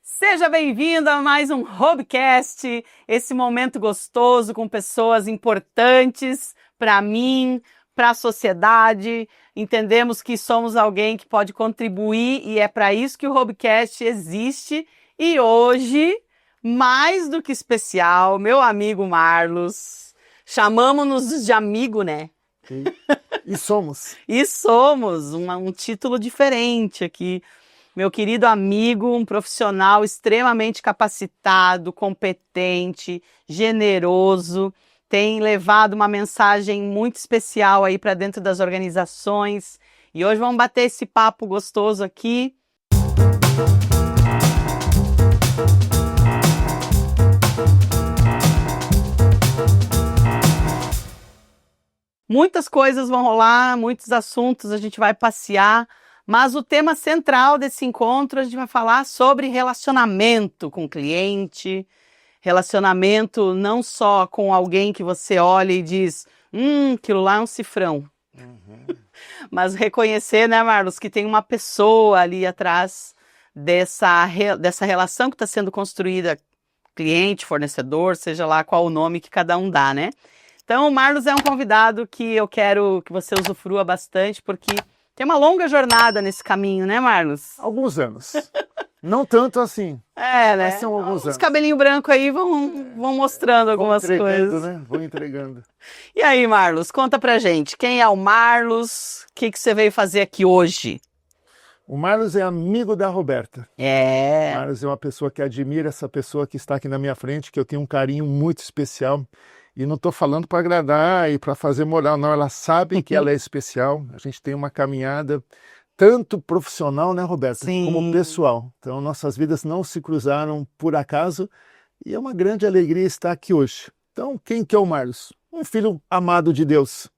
Seja bem-vindo a mais um Hobcast, esse momento gostoso com pessoas importantes para mim, para a sociedade. Entendemos que somos alguém que pode contribuir e é para isso que o Hobcast existe. E hoje, mais do que especial, meu amigo Marlos, chamamos-nos de amigo, né? E somos. E somos um título diferente aqui. Meu querido amigo, um profissional extremamente capacitado, competente, generoso, tem levado uma mensagem muito especial aí para dentro das organizações. E hoje vamos bater esse papo gostoso aqui. Muitas coisas vão rolar, muitos assuntos a gente vai passear. Mas o tema central desse encontro, a gente vai falar sobre relacionamento com o cliente, relacionamento não só com alguém que você olha e diz, aquilo lá é um cifrão. Mas reconhecer, né, Marlos, que tem uma pessoa ali atrás dessa relação que está sendo construída, cliente, fornecedor, seja lá qual o nome que cada um dá, né? Então, o Marlos é um convidado que eu quero que você usufrua bastante, porque tem uma longa jornada nesse caminho, né, Marlos? Alguns anos. Não tanto assim. É, né? Mas são alguns Os anos. cabelinhos brancos aí vão mostrando algumas coisas. Né? Vou entregando. E aí, Marlos, conta pra gente. Quem é o Marlos? O que você veio fazer aqui hoje? O Marlos é amigo da Roberta. É. O Marlos é uma pessoa que admira essa pessoa que está aqui na minha frente, que eu tenho um carinho muito especial. E não estou falando para agradar e para fazer moral, não. Ela sabe que ela é especial. A gente tem uma caminhada tanto profissional, né, Roberta, Sim. como pessoal. Então, nossas vidas não se cruzaram por acaso e é uma grande alegria estar aqui hoje. Então, quem que é o Marlos? Um filho amado de Deus.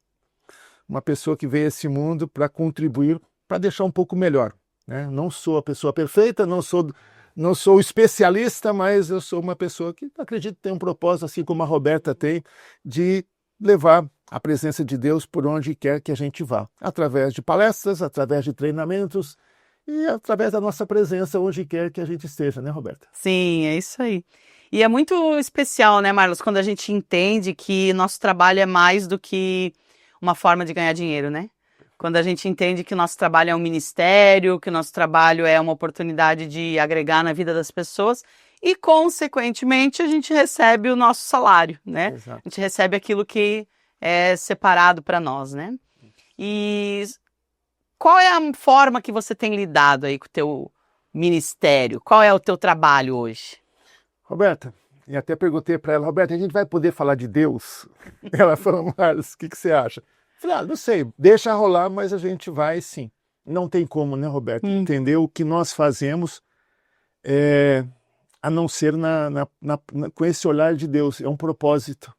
Uma pessoa que veio a esse mundo para contribuir, para deixar um pouco melhor, né? Não sou a pessoa perfeita, não sou especialista, mas eu sou uma pessoa que acredito que tem um propósito, assim como a Roberta tem, de levar a presença de Deus por onde quer que a gente vá. Através de palestras, através de treinamentos e através da nossa presença onde quer que a gente esteja, né, Roberta? Sim, é isso aí. E é muito especial, né, Marlos, quando a gente entende que nosso trabalho é mais do que uma forma de ganhar dinheiro, né? Quando a gente entende que o nosso trabalho é um ministério, que o nosso trabalho é uma oportunidade de agregar na vida das pessoas e, consequentemente, a gente recebe o nosso salário, né? Exato. A gente recebe aquilo que é separado para nós, né? E qual é a forma que você tem lidado aí com o teu ministério? Qual é o teu trabalho hoje? Roberta, e até perguntei para ela, Roberta, a gente vai poder falar de Deus? Ela falou, Marlos, o que você acha? Falei, não sei, deixa rolar, mas a gente vai sim. Não tem como, né, Roberto, entender o que nós fazemos a não ser com esse olhar de Deus. É um propósito,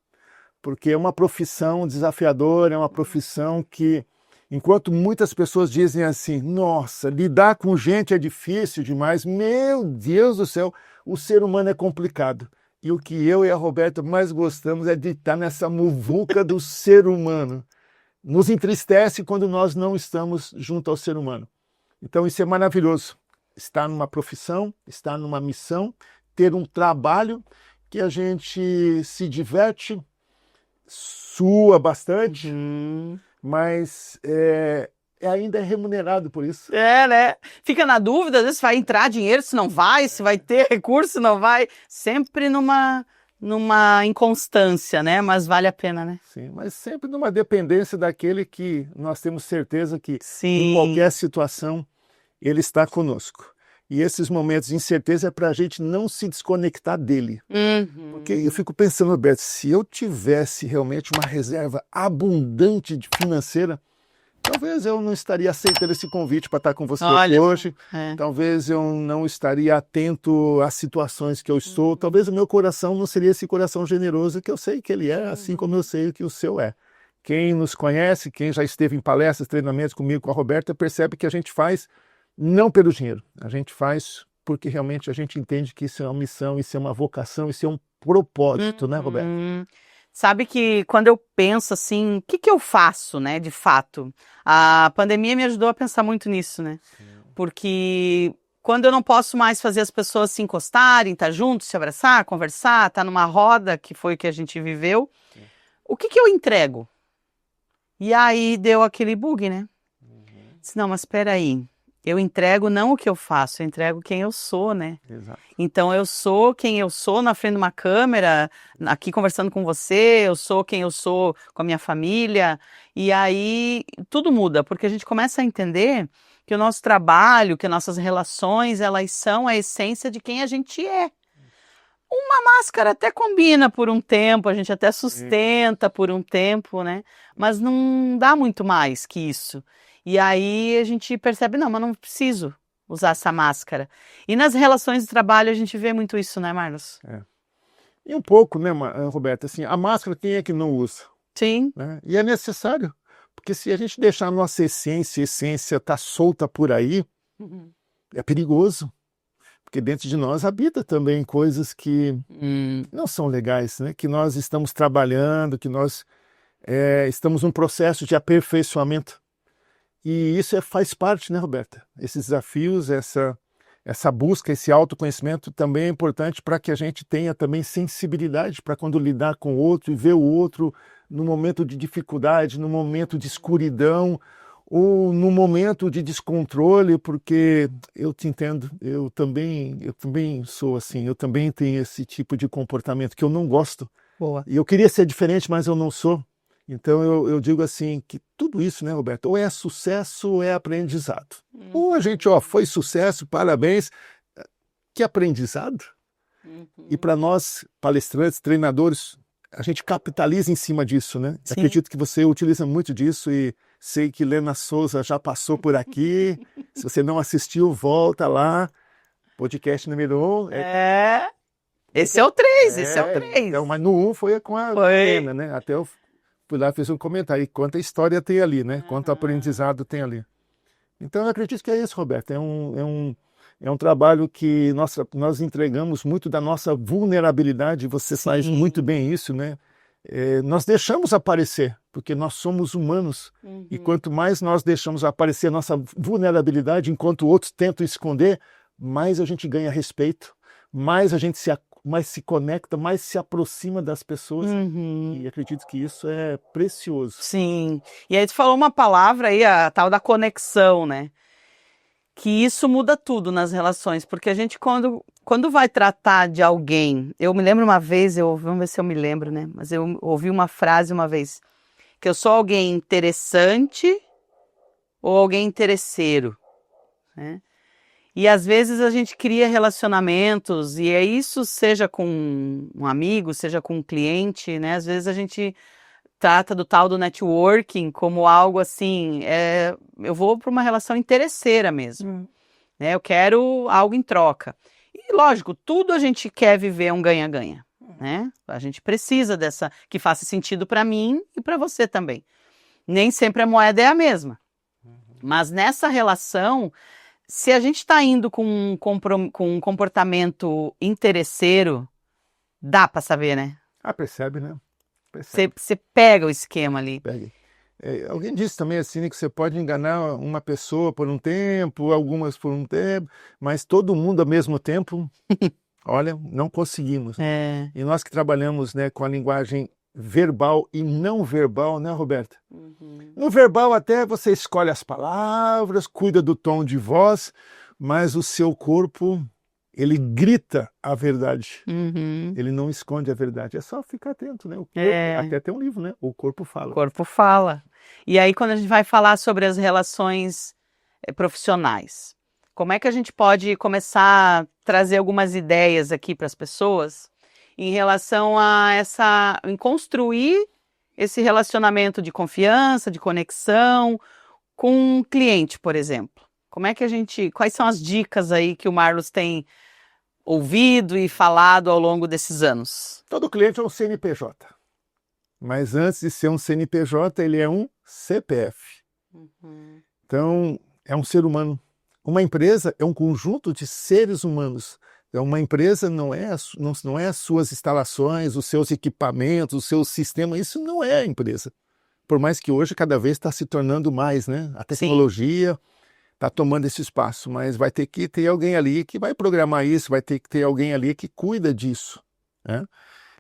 porque é uma profissão desafiadora, é uma profissão que, enquanto muitas pessoas dizem assim, nossa, lidar com gente é difícil demais, meu Deus do céu, o ser humano é complicado. E o que eu e a Roberta mais gostamos é de estar nessa muvuca do ser humano. Nos entristece quando nós não estamos junto ao ser humano. Então isso é maravilhoso. Estar numa profissão, estar numa missão, ter um trabalho que a gente se diverte, sua bastante, mas ainda é remunerado por isso. É, né? Fica na dúvida, às vezes vai entrar dinheiro, se não vai, se vai ter recurso, se não vai. Sempre numa inconstância, né? Mas vale a pena, né? Sim, mas sempre numa dependência daquele que nós temos certeza que Sim. em qualquer situação ele está conosco. E esses momentos de incerteza é para a gente não se desconectar dele. Porque eu fico pensando, Roberto, se eu tivesse realmente uma reserva abundante financeira, talvez eu não estaria aceitando esse convite para estar com você aqui hoje. Talvez eu não estaria atento às situações que eu estou. Talvez o meu coração não seria esse coração generoso que eu sei que ele é, assim como eu sei que o seu é. Quem nos conhece, quem já esteve em palestras, treinamentos comigo, com a Roberta, percebe que a gente faz não pelo dinheiro. A gente faz porque realmente a gente entende que isso é uma missão, isso é uma vocação, isso é um propósito, né, Roberta? Sabe que quando eu penso assim, o que eu faço, né, de fato? A pandemia me ajudou a pensar muito nisso, né? Porque quando eu não posso mais fazer as pessoas se encostarem, estar juntos, se abraçar, conversar, estar numa roda, que foi o que a gente viveu, o que eu entrego? E aí deu aquele bug, né? Disse, não, mas espera aí, eu entrego não o que eu faço, eu entrego quem eu sou, né? Exato. Então eu sou quem eu sou na frente de uma câmera, aqui conversando com você, eu sou quem eu sou com a minha família, e aí tudo muda, porque a gente começa a entender que o nosso trabalho, que nossas relações, elas são a essência de quem a gente é. Uma máscara até combina por um tempo, a gente até sustenta por um tempo, né? Mas não dá muito mais que isso. E aí a gente percebe, não, mas não preciso usar essa máscara. E nas relações de trabalho a gente vê muito isso, né, Marlos? E um pouco, né, Roberta, assim, a máscara quem é que não usa? Sim. Né? E é necessário, porque se a gente deixar a nossa essência tá solta por aí, é perigoso. Porque dentro de nós habita também coisas que não são legais, né? Que nós estamos trabalhando, que nós estamos num processo de aperfeiçoamento. E isso faz parte, né, Roberta? Esses desafios, essa busca, esse autoconhecimento também é importante para que a gente tenha também sensibilidade para quando lidar com o outro e ver o outro no momento de dificuldade, no momento de escuridão, ou no momento de descontrole, porque eu te entendo, eu também sou assim, eu também tenho esse tipo de comportamento que eu não gosto. Boa. E eu queria ser diferente, mas eu não sou. Então eu digo assim, que tudo isso, né, Roberto, ou é sucesso ou é aprendizado. Ou a gente, foi sucesso, parabéns, que aprendizado. E para nós, palestrantes, treinadores, a gente capitaliza em cima disso, né? Acredito que você utiliza muito disso e sei que Lena Souza já passou por aqui. Se você não assistiu, volta lá. Podcast número 1. Esse é o 3, esse é o 3. Então, mas no 1 foi com a Lena, né? Até eu fui lá e fiz um comentário. E quanta história tem ali, né? Quanto aprendizado tem ali. Então, eu acredito que é isso, Roberto. É um trabalho que nós entregamos muito da nossa vulnerabilidade. Você faz muito bem isso, né? Nós deixamos aparecer, porque nós somos humanos. E quanto mais nós deixamos aparecer a nossa vulnerabilidade, enquanto outros tentam esconder, mais a gente ganha respeito, mais a gente mais se conecta, mais se aproxima das pessoas. E acredito que isso é precioso. Sim. E aí tu falou uma palavra aí, a tal da conexão, né? Que isso muda tudo nas relações, porque a gente quando vai tratar de alguém, eu me lembro uma vez, vamos ver se eu me lembro, né? Mas eu ouvi uma frase uma vez, que eu sou alguém interessante ou alguém interesseiro, né? E às vezes a gente cria relacionamentos, e é isso, seja com um amigo, seja com um cliente, né? Às vezes a gente trata do tal do networking como algo assim, eu vou para uma relação interesseira mesmo, né? Eu quero algo em troca. E lógico, tudo a gente quer viver um ganha-ganha, né? A gente precisa dessa, que faça sentido para mim e para você também. Nem sempre a moeda é a mesma. Mas nessa relação, se a gente está indo com um comportamento interesseiro, dá para saber, né? Percebe, né? Você pega o esquema ali. Pega. Alguém disse também assim, né, que você pode enganar uma pessoa por um tempo, algumas por um tempo, mas todo mundo ao mesmo tempo, olha, não conseguimos. E nós que trabalhamos, né, com a linguagem verbal e não verbal, né, Roberta? No verbal até você escolhe as palavras, cuida do tom de voz, mas o seu corpo, ele grita a verdade. Ele não esconde a verdade. É só ficar atento, né? O corpo, até tem um livro, né? O corpo fala. O corpo fala. E aí, quando a gente vai falar sobre as relações profissionais, como é que a gente pode começar a trazer algumas ideias aqui para as pessoas em relação a em construir esse relacionamento de confiança, de conexão com um cliente, por exemplo? Como é que quais são as dicas aí que o Marlos tem ouvido e falado ao longo desses anos? Todo cliente é um CNPJ, mas antes de ser um CNPJ, ele é um CPF. Então, é um ser humano. Uma empresa é um conjunto de seres humanos. Então, uma empresa não é as suas instalações, os seus equipamentos, o seu sistema, isso não é a empresa. Por mais que hoje cada vez está se tornando mais, né? A tecnologia está tomando esse espaço, mas vai ter que ter alguém ali que vai programar isso, vai ter que ter alguém ali que cuida disso, né?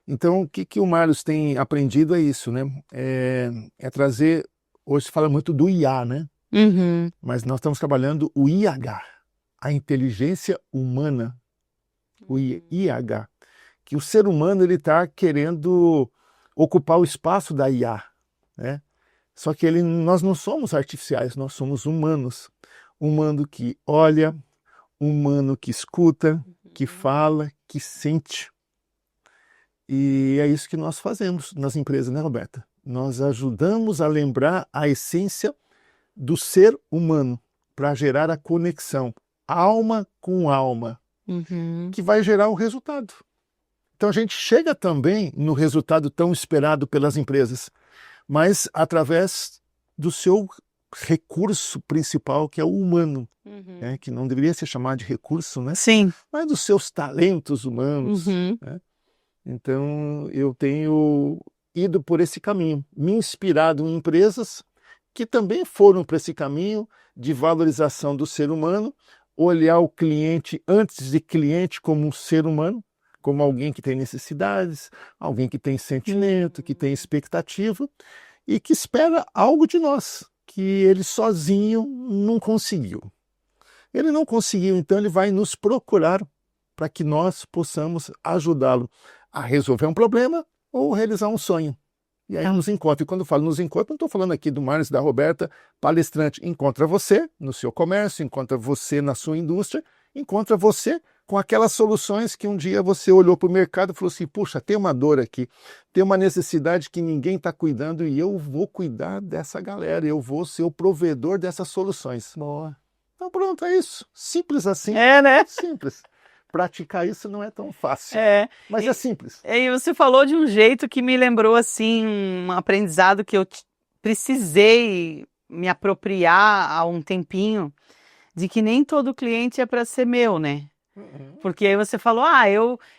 Então, o que o Marlos tem aprendido é isso, né? É trazer, hoje se fala muito do IA, né? Uhum. Mas nós estamos trabalhando o IH, a inteligência humana, o IH, que o ser humano ele está querendo ocupar o espaço da IA, né? Só que nós não somos artificiais, nós somos humanos. Humano que olha, humano que escuta, que fala, que sente. E é isso que nós fazemos nas empresas, né, Roberta? Nós ajudamos a lembrar a essência do ser humano para gerar a conexão, alma com alma, que vai gerar o resultado. Então a gente chega também no resultado tão esperado pelas empresas, mas através do seu recurso principal, que é o humano, né? Que não deveria ser chamado de recurso, né? Sim. Mas dos seus talentos humanos, né? Então eu tenho ido por esse caminho, me inspirado em empresas que também foram para esse caminho de valorização do ser humano, olhar o cliente antes de cliente como um ser humano, como alguém que tem necessidades, alguém que tem sentimento, que tem expectativa e que espera algo de nós, que ele sozinho não conseguiu. Ele não conseguiu, então ele vai nos procurar para que nós possamos ajudá-lo a resolver um problema ou realizar um sonho. E aí nos encontra. E quando eu falo nos encontra, não estou falando aqui do Marlos, da Roberta, palestrante. Encontra você no seu comércio, encontra você na sua indústria, encontra você com aquelas soluções que um dia você olhou para o mercado e falou assim, puxa, tem uma dor aqui, tem uma necessidade que ninguém está cuidando e eu vou cuidar dessa galera, eu vou ser o provedor dessas soluções. Boa. Então pronto, é isso. Simples assim. É, né? Simples. Praticar isso não é tão fácil, mas é simples. E você falou de um jeito que me lembrou assim um aprendizado que eu precisei me apropriar há um tempinho, de que nem todo cliente é para ser meu, né? Porque aí você falou,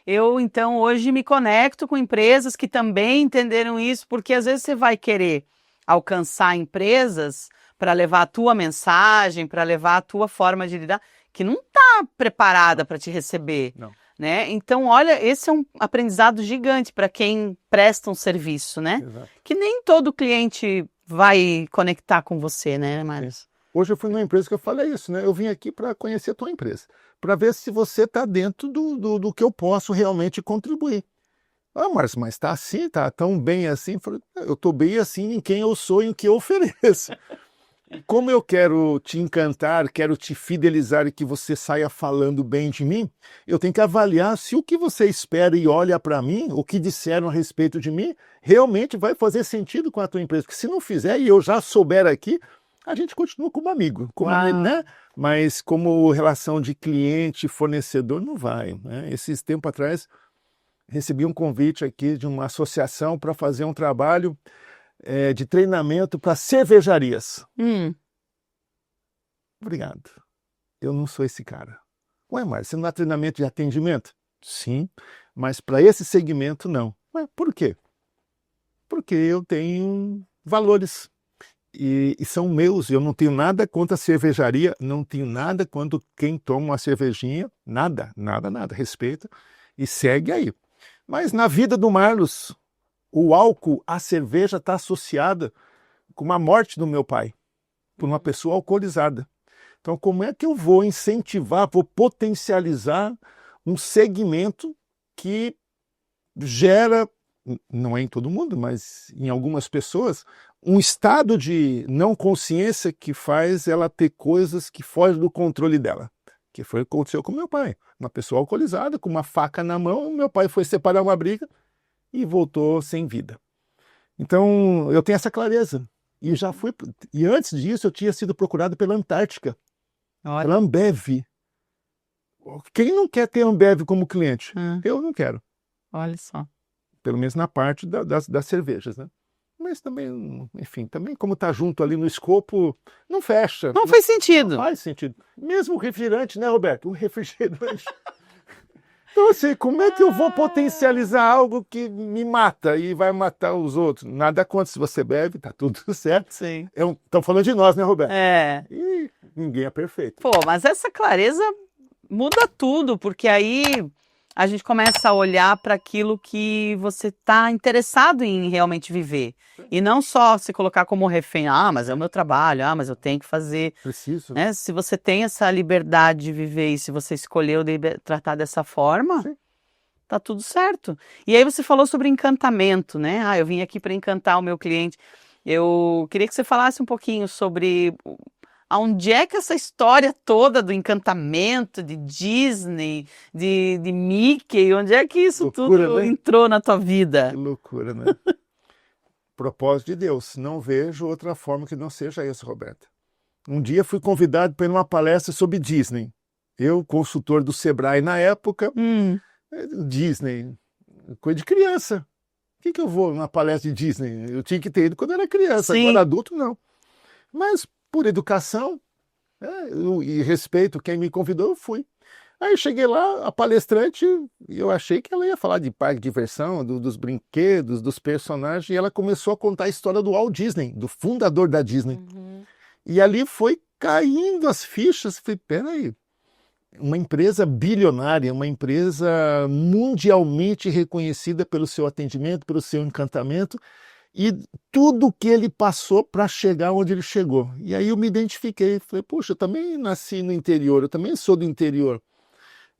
eu então hoje me conecto com empresas que também entenderam isso, porque às vezes você vai querer alcançar empresas para levar a tua mensagem, para levar a tua forma de lidar, que não está preparada para te receber. Não. Né? Então, olha, esse é um aprendizado gigante para quem presta um serviço, né? Exato. Que nem todo cliente vai conectar com você, né, Marlos? Hoje eu fui numa empresa que eu falei isso, né? Eu vim aqui para conhecer a tua empresa, para ver se você está dentro do que eu posso realmente contribuir. Ah, Marcos, mas está assim, está tão bem assim? Eu falei, eu estou bem assim em quem eu sou e em que eu ofereço. Como eu quero te encantar, quero te fidelizar e que você saia falando bem de mim, eu tenho que avaliar se o que você espera e olha para mim, o que disseram a respeito de mim, realmente vai fazer sentido com a tua empresa. Porque se não fizer e eu já souber aqui, a gente continua como amigo, né? Mas como relação de cliente e fornecedor não vai, né? Esses tempos atrás recebi um convite aqui de uma associação para fazer um trabalho de treinamento para cervejarias. Obrigado. Eu não sou esse cara. Ué, Márcio, você não dá treinamento de atendimento? Sim, mas para esse segmento não. Ué, por quê? Porque eu tenho valores e são meus. Eu não tenho nada contra a cervejaria, não tenho nada contra quem toma uma cervejinha, nada, respeita e segue aí. Mas na vida do Marlos, o álcool, a cerveja está associada com a morte do meu pai, por uma pessoa alcoolizada. Então, como é que eu vou incentivar, vou potencializar um segmento que gera, não é em todo mundo, mas em algumas pessoas, um estado de não consciência que faz ela ter coisas que fogem do controle dela. Que foi o que aconteceu com meu pai. Uma pessoa alcoolizada, com uma faca na mão, meu pai foi separar uma briga e voltou sem vida. Então, eu tenho essa clareza. E antes disso, eu tinha sido procurado pela Antártica, pela Ambev. Quem não quer ter Ambev como cliente? Eu não quero. Olha só. Pelo menos na parte das cervejas, né? Mas também, enfim, também como está junto ali no escopo, não fecha. Não faz sentido. Não faz sentido. Mesmo o refrigerante, né, Roberto? O refrigerante. Então, assim, como é que eu vou potencializar algo que me mata e vai matar os outros? Nada contra, se você bebe, tá tudo certo. Sim. Estão falando de nós, né, Roberto? É. E Ninguém é perfeito. Pô, mas essa clareza muda tudo, porque aí a gente começa a olhar para aquilo que você está interessado em realmente viver. E não só se colocar como refém, mas é o meu trabalho, mas eu tenho que fazer. Preciso. Né? Se você tem essa liberdade de viver e se você escolheu tratar dessa forma, Sim. tá tudo certo. E aí você falou sobre encantamento, né? Eu vim aqui para encantar o meu cliente. Eu queria que você falasse um pouquinho sobre aonde é que essa história toda do encantamento, de Disney, de Mickey, onde é que isso Loucura, tudo né? entrou na tua vida? Que loucura, né? Propósito de Deus. Não vejo outra forma que não seja isso, Roberta. Um dia fui convidado para ir numa palestra sobre Disney. Eu, consultor do Sebrae na época, Disney, coisa de criança. Por que eu vou numa palestra de Disney? Eu tinha que ter ido quando era criança, Sim. agora adulto não. Mas por educação e respeito quem me convidou, eu fui. Aí eu cheguei lá, a palestrante, eu achei que ela ia falar de parque de diversão, dos brinquedos, dos personagens, e ela começou a contar a história do Walt Disney, do fundador da Disney. E ali foi caindo as fichas, falei, peraí, uma empresa bilionária, uma empresa mundialmente reconhecida pelo seu atendimento, pelo seu encantamento, e tudo que ele passou para chegar onde ele chegou. E aí eu me identifiquei, falei, puxa, eu também nasci no interior, eu também sou do interior.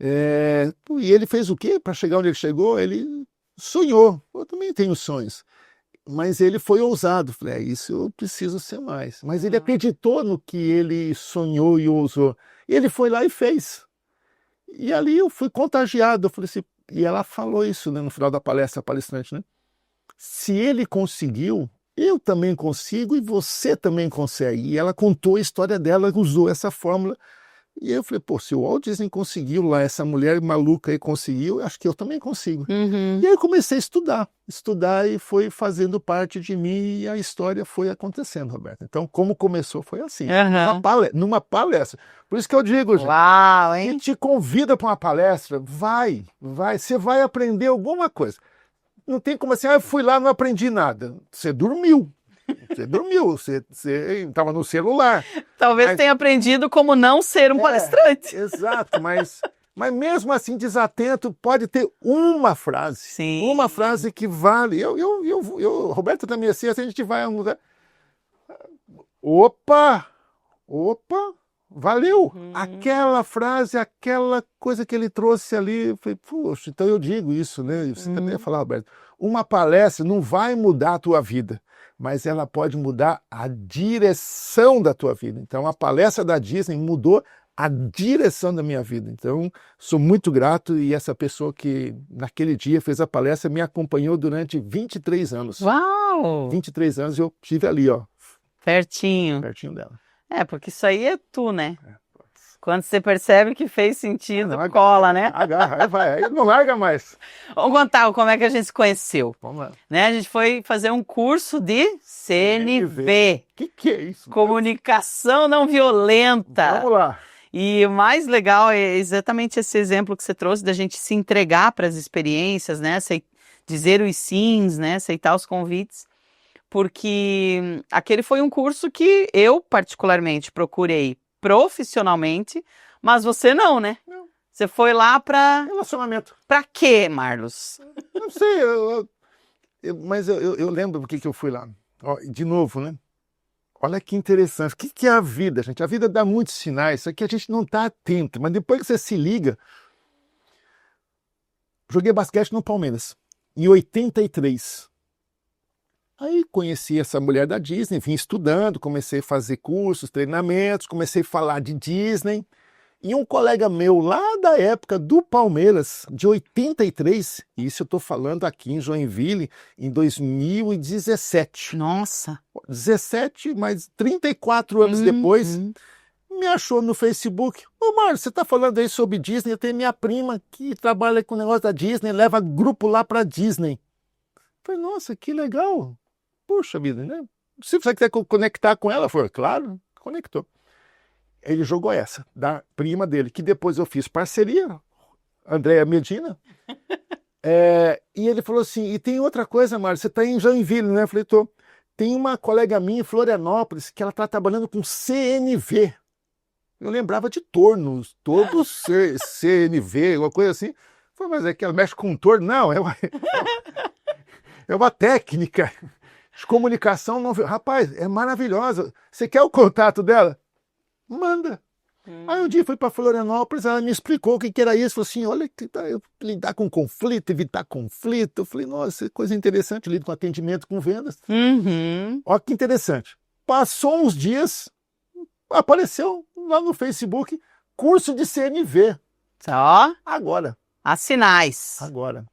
E ele fez o quê para chegar onde ele chegou? Ele sonhou, eu também tenho sonhos. Mas ele foi ousado, falei, isso eu preciso ser mais. Mas ele acreditou no que ele sonhou e ousou. E ele foi lá e fez. E ali eu fui contagiado, eu falei assim, e ela falou isso, né, no final da palestra, a palestrante, né? Se ele conseguiu, eu também consigo e você também consegue. E ela contou a história dela, usou essa fórmula. E eu falei, pô, se o Walt Disney conseguiu lá, essa mulher maluca aí conseguiu, acho que eu também consigo. E aí eu comecei a estudar e foi fazendo parte de mim e a história foi acontecendo, Roberta. Então, como começou foi assim, numa palestra. Por isso que eu digo, gente, Uau, hein? quem te convida para uma palestra, vai, você vai aprender alguma coisa. Não tem como assim, eu fui lá, não aprendi nada. Você dormiu, você estava no celular. Talvez tenha aprendido como não ser um palestrante. Exato, mas mesmo assim, desatento, pode ter uma frase. Sim. Uma frase que vale. Roberto também assim, a gente vai a um lugar. Opa, valeu. Aquela frase, aquela coisa que ele trouxe ali. Eu falei, poxa, então eu digo isso, né? Você também ia falar, Roberto. Uma palestra não vai mudar a tua vida, mas ela pode mudar a direção da tua vida. Então, a palestra da Disney mudou a direção da minha vida. Então, sou muito grato e essa pessoa que naquele dia fez a palestra me acompanhou durante 23 anos. Uau! 23 anos eu estive ali, ó. Pertinho dela. Porque isso aí é tu, né? Quando você percebe que fez sentido, não, cola, né? Agarra, aí não larga mais. Vamos contar como é que a gente se conheceu. Vamos lá. Né? A gente foi fazer um curso de CNV. Que é isso? Comunicação não violenta. Vamos lá. E o mais legal é exatamente esse exemplo que você trouxe da gente se entregar para as experiências, né? Dizer os sims, né? Aceitar os convites. Porque aquele foi um curso que eu particularmente procurei profissionalmente, mas você não, né? Não. Você foi lá para... Relacionamento. Para quê, Marlos? Não sei, mas eu lembro porque que eu fui lá. Ó, de novo, né? Olha que interessante. O que é a vida, gente? A vida dá muitos sinais, só que a gente não está atento. Mas depois que você se liga... Joguei basquete no Palmeiras, em 83. Aí conheci essa mulher da Disney, vim estudando, comecei a fazer cursos, treinamentos, comecei a falar de Disney. E um colega meu lá da época do Palmeiras, de 83, isso eu estou falando aqui em Joinville, em 2017. Nossa! 17, mas 34 anos depois, me achou no Facebook. Ô, Mário, você está falando aí sobre Disney? Eu tenho minha prima que trabalha com o negócio da Disney, leva grupo lá para Disney. Eu falei, nossa, que legal. Puxa vida, né? Se você quiser conectar com ela, foi claro, conectou. Ele jogou essa, da prima dele, que depois eu fiz parceria, Andréa Medina. E ele falou assim, e tem outra coisa, Mário, você está em Joinville, né? Eu falei, tô. Tem uma colega minha em Florianópolis que ela está trabalhando com CNV. Eu lembrava de tornos, torno CNV, uma coisa assim. Falei, mas é que ela mexe com torno? Não, é uma técnica de comunicação não. Rapaz, é maravilhosa. Você quer o contato dela? Manda. Aí um dia fui para Florianópolis, ela me explicou o que era isso. Falou assim, olha, lidar com conflito, evitar conflito. Eu falei, nossa, coisa interessante, eu lido com atendimento, com vendas. Olha que interessante. Passou uns dias, apareceu lá no Facebook, curso de CNV. Só Agora. há sinais. Agora.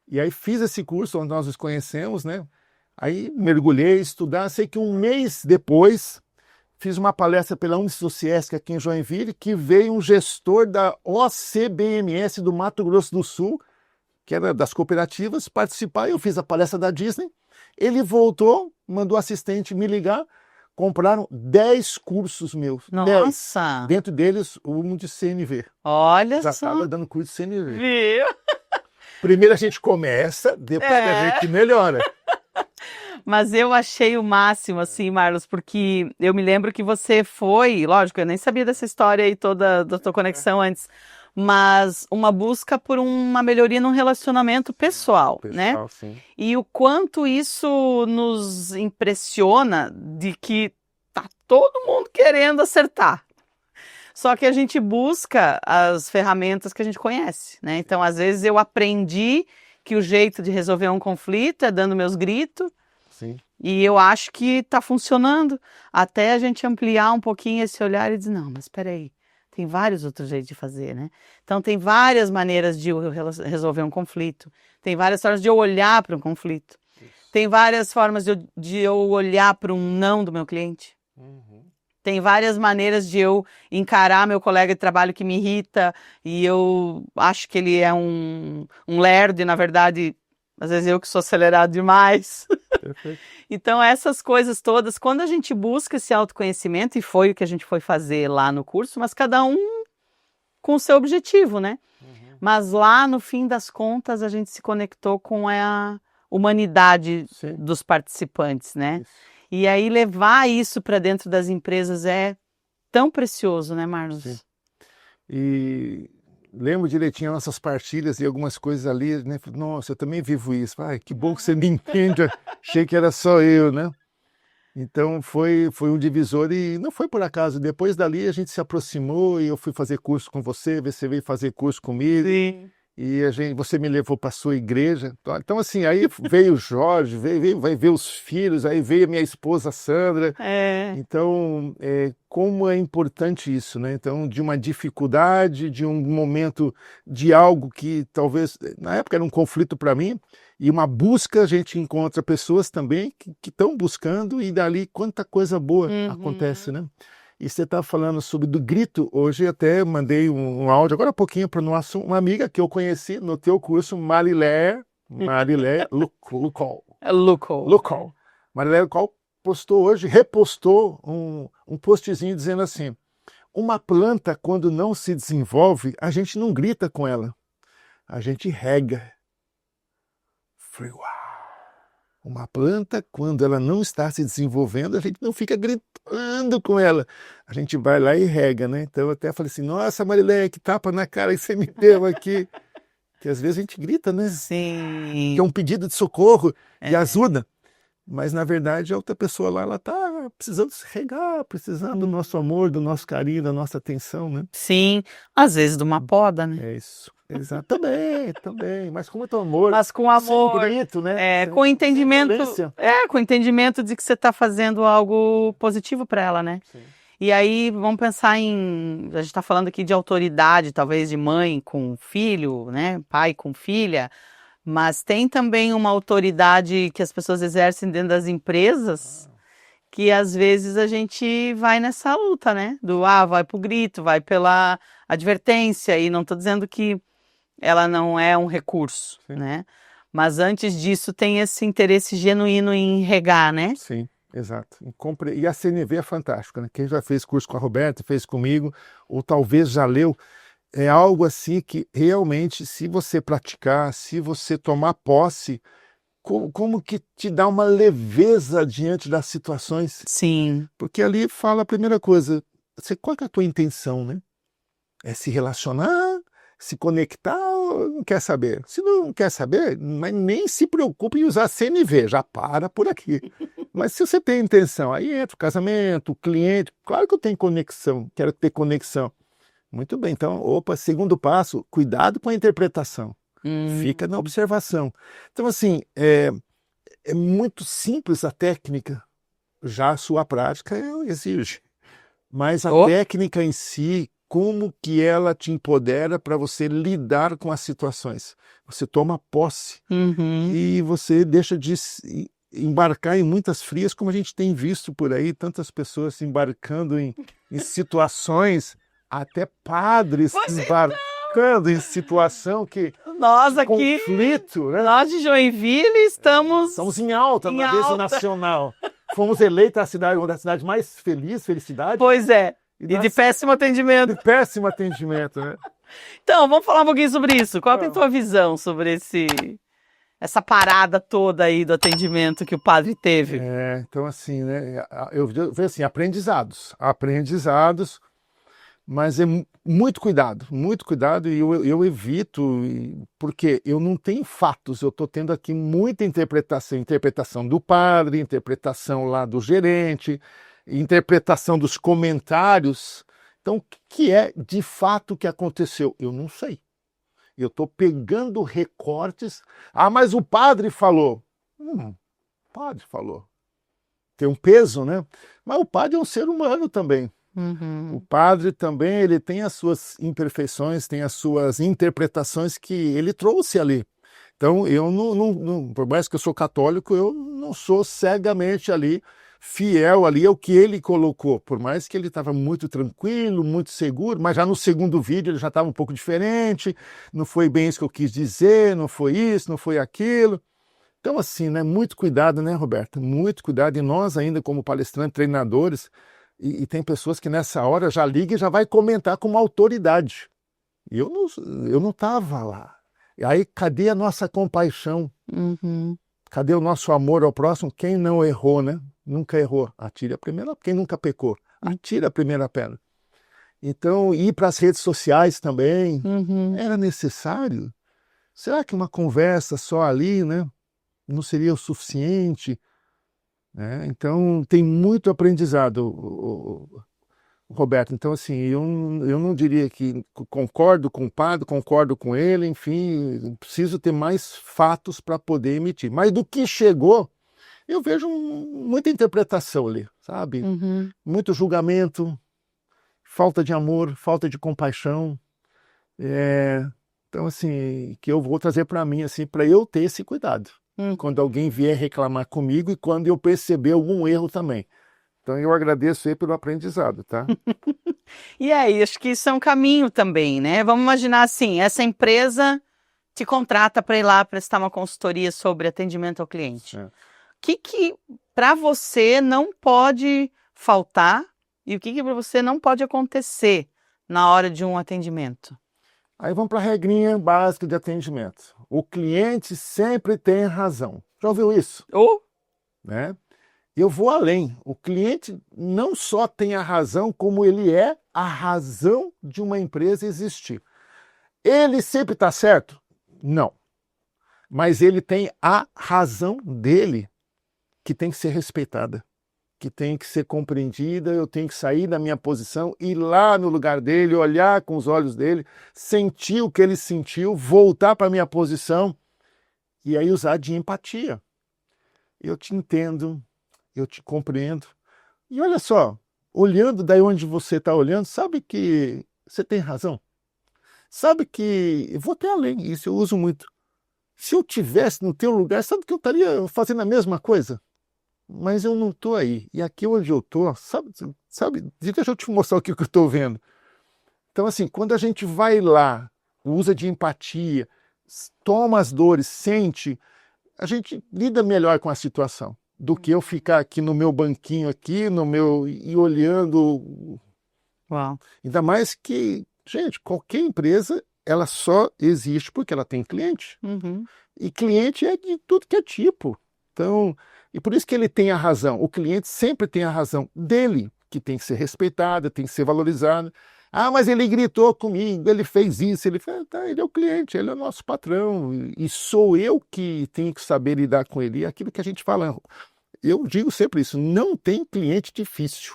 E aí fiz esse curso onde nós nos conhecemos, né? Aí mergulhei, estudar. Sei que um mês depois fiz uma palestra pela Unisociesc aqui em Joinville, que veio um gestor da OCBMS do Mato Grosso do Sul, que era das cooperativas, participar. Eu fiz a palestra da Disney. Ele voltou, mandou o assistente me ligar. Compraram 10 cursos meus. Nossa! 10. Dentro deles, um de CNV. Olha Já só. estava dando curso de CNV. Viu? Primeiro a gente começa, depois a gente melhora. Mas eu achei o máximo, assim, Marlos, porque eu me lembro que você foi, lógico, eu nem sabia dessa história aí toda da tua conexão antes, mas uma busca por uma melhoria no relacionamento pessoal, né? Sim. E o quanto isso nos impressiona de que tá todo mundo querendo acertar. Só que a gente busca as ferramentas que a gente conhece, né? Então, às vezes eu aprendi que o jeito de resolver um conflito é dando meus gritos. Sim. E eu acho que está funcionando, até a gente ampliar um pouquinho esse olhar e dizer, não, mas espera aí, tem vários outros jeitos de fazer, né? Então tem várias maneiras de eu resolver um conflito, tem várias formas de eu olhar para um conflito, tem várias formas de eu olhar para um não do meu cliente, tem várias maneiras de eu encarar meu colega de trabalho que me irrita e eu acho que ele é um lerdo e na verdade... Às vezes eu que sou acelerado demais. Perfeito. Então essas coisas todas, quando a gente busca esse autoconhecimento, e foi o que a gente foi fazer lá no curso, mas cada um com o seu objetivo, né? Mas lá no fim das contas a gente se conectou com a humanidade dos participantes, né? Isso. E aí levar isso para dentro das empresas é tão precioso, né, Marlos? Sim. E... lembro direitinho nossas partilhas e algumas coisas ali, né? Nossa, eu também vivo isso. Ai, que bom que você me entende. Achei que era só eu, né? Então foi um divisor e não foi por acaso. Depois dali a gente se aproximou e eu fui fazer curso com você veio fazer curso comigo. Sim. E você me levou para a sua igreja. Então assim, aí veio o Jorge, vai ver os filhos, aí veio a minha esposa Sandra. Então, como é importante isso, né? Então, de uma dificuldade, de um momento de algo que talvez, na época era um conflito para mim, e uma busca, a gente encontra pessoas também que estão buscando, e dali quanta coisa boa acontece, né? E você está falando sobre do grito, hoje até mandei um áudio, agora há pouquinho, para uma amiga que eu conheci no teu curso, Mariléia Lucol. Mariléia Lucol repostou um postzinho dizendo assim, uma planta quando não se desenvolve, a gente não grita com ela, a gente rega. Falei, uau! Uma planta, quando ela não está se desenvolvendo, a gente não fica gritando com ela. A gente vai lá e rega, né? Então eu até falei assim, nossa, Mariléia, que tapa na cara que você me deu aqui. Que às vezes a gente grita, né? Sim. Que é um pedido de socorro, de ajuda. Mas na verdade a outra pessoa lá, ela está precisando se regar, precisando do nosso amor, do nosso carinho, da nossa atenção, né? Sim, às vezes de uma poda, né? É isso. Exato. Também, mas com muito amor. Mas com amor, sem grito, né? com entendimento, com entendimento de que você está fazendo algo positivo para ela, né? Sim. E aí vamos pensar a gente está falando aqui de autoridade, talvez de mãe com filho, né? Pai com filha, mas tem também uma autoridade que as pessoas exercem dentro das empresas, que às vezes a gente vai nessa luta, né? Vai pro grito, vai pela advertência, e não estou dizendo que ela não é um recurso, né? Mas antes disso tem esse interesse genuíno em regar, né? Sim, exato. E a CNV é fantástica, né? Quem já fez curso com a Roberta, fez comigo, ou talvez já leu, é algo assim que realmente, se você praticar, se você tomar posse, como que te dá uma leveza diante das situações. Sim. Porque ali fala a primeira coisa, qual que é a tua intenção, né? É se relacionar, se conectar ou não quer saber? Se não quer saber, mas nem se preocupe em usar CNV, já para por aqui. Mas se você tem intenção, aí entra o casamento, o cliente, claro que eu tenho conexão, quero ter conexão. Muito bem, então, segundo passo, cuidado com a interpretação. Fica na observação. Então, assim, é muito simples a técnica, já a sua prática exige. Mas a técnica em si, como que ela te empodera para você lidar com as situações? Você toma posse e você deixa de embarcar em muitas frias, como a gente tem visto por aí, tantas pessoas embarcando em situações, até padres embarcando em situação que... Nós aqui, conflito, né? Nós de Joinville estamos em alta na mesa nacional. Fomos eleitos uma das cidades mais felicidade. Pois é, e de péssimo atendimento. De péssimo atendimento, né? Então, vamos falar um pouquinho sobre isso. Qual é a tua visão sobre essa parada toda aí do atendimento que o padre teve? Então assim, né? Eu vejo assim, aprendizados, mas é muito cuidado, e eu evito, porque eu não tenho fatos, eu estou tendo aqui muita interpretação do padre, interpretação lá do gerente, interpretação dos comentários. Então, o que é de fato que aconteceu? Eu não sei. Eu estou pegando recortes. Mas o padre falou. O padre falou. Tem um peso, né? Mas o padre é um ser humano também. O padre também, ele tem as suas imperfeições, tem as suas interpretações que ele trouxe ali. Então, eu não, por mais que eu sou católico, eu não sou cegamente ali, fiel ali ao que ele colocou. Por mais que ele estava muito tranquilo, muito seguro, mas já no segundo vídeo ele já estava um pouco diferente, não foi bem isso que eu quis dizer, não foi isso, não foi aquilo. Então, assim, né, muito cuidado, né, Roberta? Muito cuidado. E nós ainda, como palestrantes, treinadores, e tem pessoas que nessa hora já ligam e já vai comentar com uma autoridade. Eu não estava lá. E aí, cadê a nossa compaixão? Cadê o nosso amor ao próximo? Quem não errou, né? Nunca errou. Atire a primeira. Quem nunca pecou? Atira a primeira pedra. Então, ir para as redes sociais também, era necessário? Será que uma conversa só ali, né, não seria o suficiente? Então, tem muito aprendizado, Roberto. Então, assim, eu não diria que concordo com o padre, concordo com ele, enfim, preciso ter mais fatos para poder emitir. Mas do que chegou, eu vejo muita interpretação ali, sabe? Muito julgamento, falta de amor, falta de compaixão. Então, assim, que eu vou trazer para mim, assim, para eu ter esse cuidado. Quando alguém vier reclamar comigo e quando eu perceber algum erro também. Então eu agradeço aí pelo aprendizado, tá? E aí, acho que isso é um caminho também, né? Vamos imaginar assim, essa empresa te contrata para ir lá prestar uma consultoria sobre atendimento ao cliente. O que para você não pode faltar e o que para você não pode acontecer na hora de um atendimento? Aí vamos para a regrinha básica de atendimento. O cliente sempre tem razão. Já ouviu isso? Né? Eu vou além. O cliente não só tem a razão, como ele é a razão de uma empresa existir. Ele sempre está certo? Não. Mas ele tem a razão dele, que tem que ser respeitada, que tem que ser compreendida. Eu tenho que sair da minha posição, ir lá no lugar dele, olhar com os olhos dele, sentir o que ele sentiu, voltar para a minha posição e aí usar de empatia. Eu te entendo, eu te compreendo. E olha só, olhando daí onde você está olhando, sabe que você tem razão. Sabe que, eu vou até além, isso eu uso muito. Se eu tivesse no teu lugar, sabe que eu estaria fazendo a mesma coisa? Mas eu não estou aí. E aqui onde eu estou, sabe, deixa eu te mostrar o que eu estou vendo. Então, assim, quando a gente vai lá, usa de empatia, toma as dores, sente, a gente lida melhor com a situação do que eu ficar aqui no meu banquinho aqui, e olhando. Uau. Ainda mais que, gente, qualquer empresa, ela só existe porque ela tem cliente. E cliente é de tudo que é tipo. Então, e por isso que ele tem a razão. O cliente sempre tem a razão dele. que tem que ser respeitada, tem que ser valorizada. Ah, mas ele gritou comigo, ele fez isso, ele fez... Tá, ele é o cliente, ele é o nosso patrão, e sou eu que tenho que saber lidar com ele. E aquilo que a gente fala, eu digo sempre isso, não tem cliente difícil.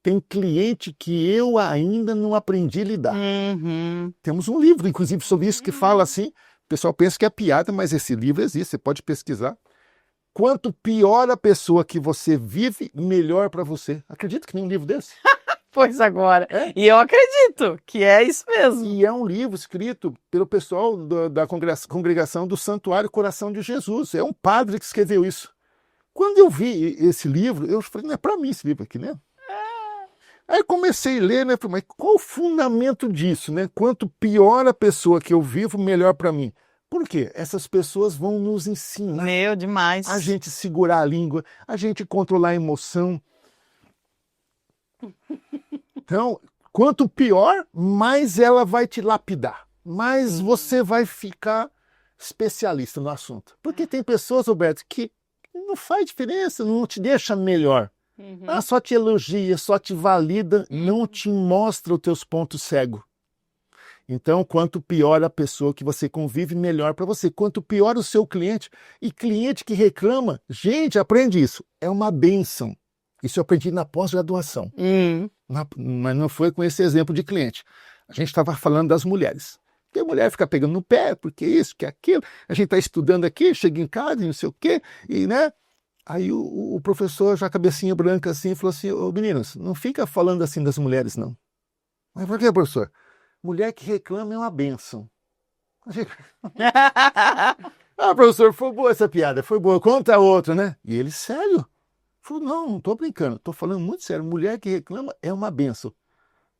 Tem cliente que eu ainda não aprendi a lidar. Uhum. Temos um livro, inclusive, sobre isso, que fala assim, o pessoal pensa que é piada, mas esse livro existe, você pode pesquisar. Quanto pior a pessoa que você vive, melhor para você. Acredita que tem um livro desse? Pois agora. É? E eu acredito que é isso mesmo. E é um livro escrito pelo pessoal da congregação do Santuário Coração de Jesus. É um padre que escreveu isso. Quando eu vi esse livro, eu falei, não é para mim esse livro aqui, né? Aí comecei a ler, né? Falei, mas qual o fundamento disso, né? Quanto pior a pessoa que eu vivo, melhor para mim. Por quê? Essas pessoas vão nos ensinar Meu, demais. a gente segurar a língua, a gente controlar a emoção. Então, quanto pior, mais ela vai te lapidar, mais você vai ficar especialista no assunto. Porque tem pessoas, Roberto, que não faz diferença, não te deixa melhor. Ela só te elogia, só te valida, não te mostra os teus pontos cegos. Então, quanto pior a pessoa que você convive, melhor para você. Quanto pior o seu cliente, e cliente que reclama, gente, aprende isso, é uma bênção. Isso eu aprendi na pós-graduação. Mas não foi com esse exemplo de cliente. A gente estava falando das mulheres. Porque a mulher fica pegando no pé, porque isso, que aquilo. A gente está estudando aqui, chega em casa e não sei o quê, e né? Aí o professor, já cabecinha branca assim, falou assim, ô meninos, não fica falando assim das mulheres, não. Mas por que, professor? Mulher que reclama é uma bênção. Ah, professor, foi boa essa piada, foi boa, conta outra, né? E ele, sério? Falou, não estou brincando, estou falando muito sério, mulher que reclama é uma bênção.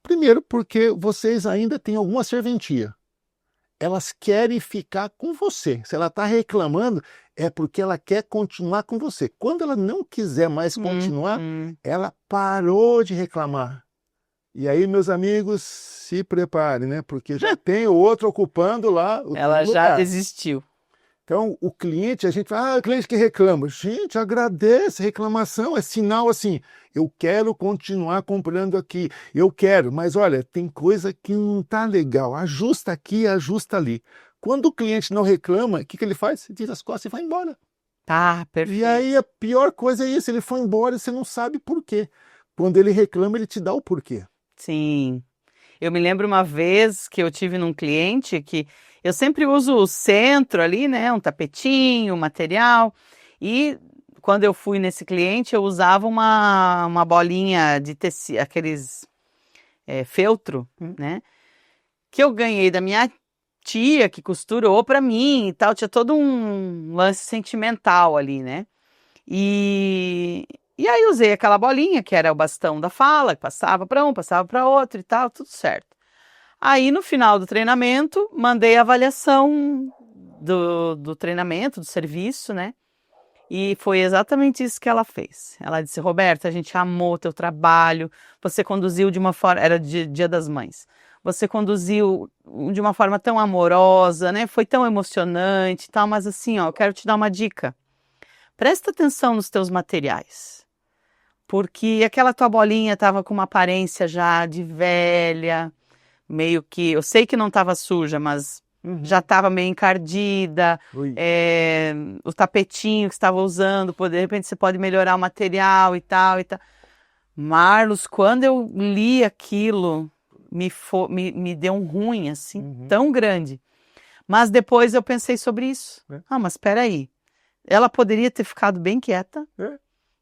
Primeiro, porque vocês ainda têm alguma serventia. Elas querem ficar com você. Se ela está reclamando, é porque ela quer continuar com você. Quando ela não quiser mais continuar, ela parou de reclamar. E aí, meus amigos, se preparem, né? Porque já tem o outro ocupando lá o Ela lugar. já desistiu. Então, o cliente, a gente fala, o cliente que reclama. Gente, agradece, reclamação é sinal assim, eu quero continuar comprando aqui, eu quero, mas olha, tem coisa que não está legal, ajusta aqui, ajusta ali. Quando o cliente não reclama, o que ele faz? Tira as costas e vai embora. Tá, perfeito. E aí a pior coisa é isso, ele foi embora e você não sabe por quê. Quando ele reclama, ele te dá o porquê. Sim. Eu me lembro uma vez que eu tive num cliente que eu sempre uso o centro ali, né? Um tapetinho, um material. E quando eu fui nesse cliente, eu usava uma bolinha de tecido, aqueles feltro, né? Que eu ganhei da minha tia, que costurou para mim e tal. Tinha todo um lance sentimental ali, né? E aí usei aquela bolinha, que era o bastão da fala, que passava para um, passava para outro e tal, tudo certo. Aí, no final do treinamento, mandei a avaliação do treinamento, do serviço, né? E foi exatamente isso que ela fez. Ela disse, Roberta, a gente amou o teu trabalho, você conduziu de uma forma... Era Dia das Mães. Você conduziu de uma forma tão amorosa, né? Foi tão emocionante e tal, mas assim, ó, eu quero te dar uma dica. Presta atenção nos teus materiais. Porque aquela tua bolinha estava com uma aparência já de velha... meio que, eu sei que não estava suja, mas já estava meio encardida, o tapetinho que estava usando, de repente você pode melhorar o material e tal, e tal. Marlos, quando eu li aquilo, me deu um ruim, assim, tão grande. Mas depois eu pensei sobre isso. Mas espera aí, ela poderia ter ficado bem quieta,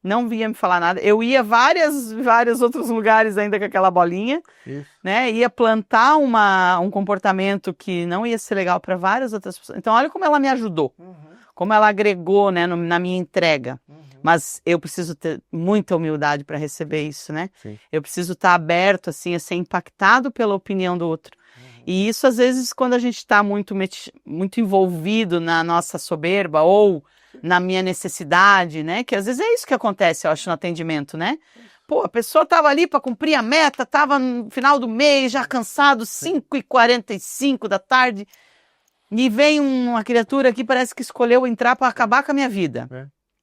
não vinha me falar nada. Eu ia vários outros lugares ainda com aquela bolinha, né? Ia plantar um comportamento que não ia ser legal para várias outras pessoas. Então, olha como ela me ajudou, como ela agregou, né, na minha entrega. Mas eu preciso ter muita humildade para receber isso, né? Sim. Eu preciso estar aberto, assim, a ser impactado pela opinião do outro. E isso, às vezes, quando a gente está muito envolvido na nossa soberba ou na minha necessidade, né? Que às vezes é isso que acontece, eu acho, no atendimento, né? Pô, a pessoa estava ali para cumprir a meta, estava no final do mês, já cansado, 5h45 da tarde, e vem uma criatura que parece que escolheu entrar para acabar com a minha vida.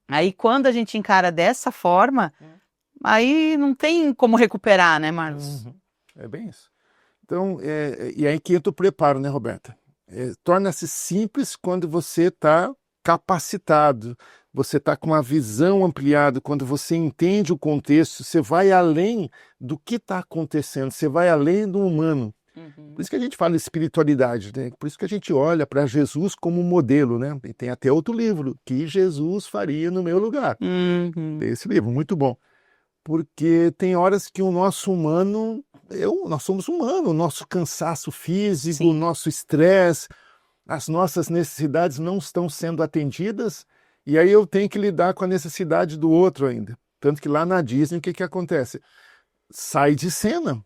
Aí, quando a gente encara dessa forma, aí não tem como recuperar, né, Marlos? É bem isso. Então, e aí que entra o preparo, né, Roberta? Torna-se simples quando você está capacitado, você está com uma visão ampliada, quando você entende o contexto, você vai além do que está acontecendo, você vai além do humano. Por isso que a gente fala espiritualidade, né? Por isso que a gente olha para Jesus como modelo, né? E tem até outro livro, que Jesus faria no meu lugar. Tem esse livro, muito bom. Porque tem horas que o nosso humano, nós somos humanos, o nosso cansaço físico, Sim. o nosso estresse, as nossas necessidades não estão sendo atendidas, e aí eu tenho que lidar com a necessidade do outro ainda. Tanto que lá na Disney, o que acontece? Sai de cena.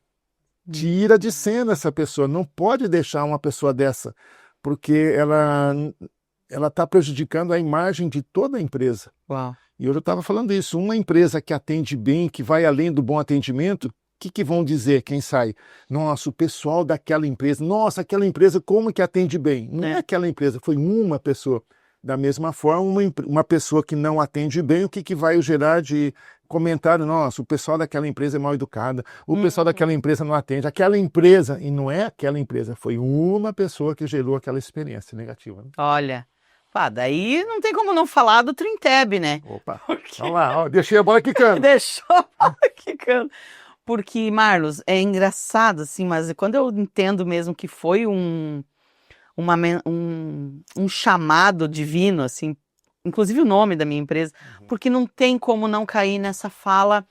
Tira de cena essa pessoa, não pode deixar uma pessoa dessa, porque ela está prejudicando a imagem de toda a empresa. Uau. E hoje eu estava falando isso, uma empresa que atende bem, que vai além do bom atendimento, o que vão dizer quem sai? Nossa, o pessoal daquela empresa, nossa, aquela empresa como que atende bem? Não é aquela empresa, foi uma pessoa. Da mesma forma, uma pessoa que não atende bem, o que vai gerar de comentário? Nossa, o pessoal daquela empresa é mal educada, o pessoal daquela empresa não atende. Aquela empresa, e não é aquela empresa, foi uma pessoa que gerou aquela experiência negativa. Né? Olha, daí não tem como não falar do Trinteb, né? Opa, vamos lá, deixei a bola quicando. Deixou a bola quicando. Porque, Marlos, é engraçado, assim, mas quando eu entendo mesmo que foi um chamado divino, assim, inclusive o nome da minha empresa, porque não tem como não cair nessa fala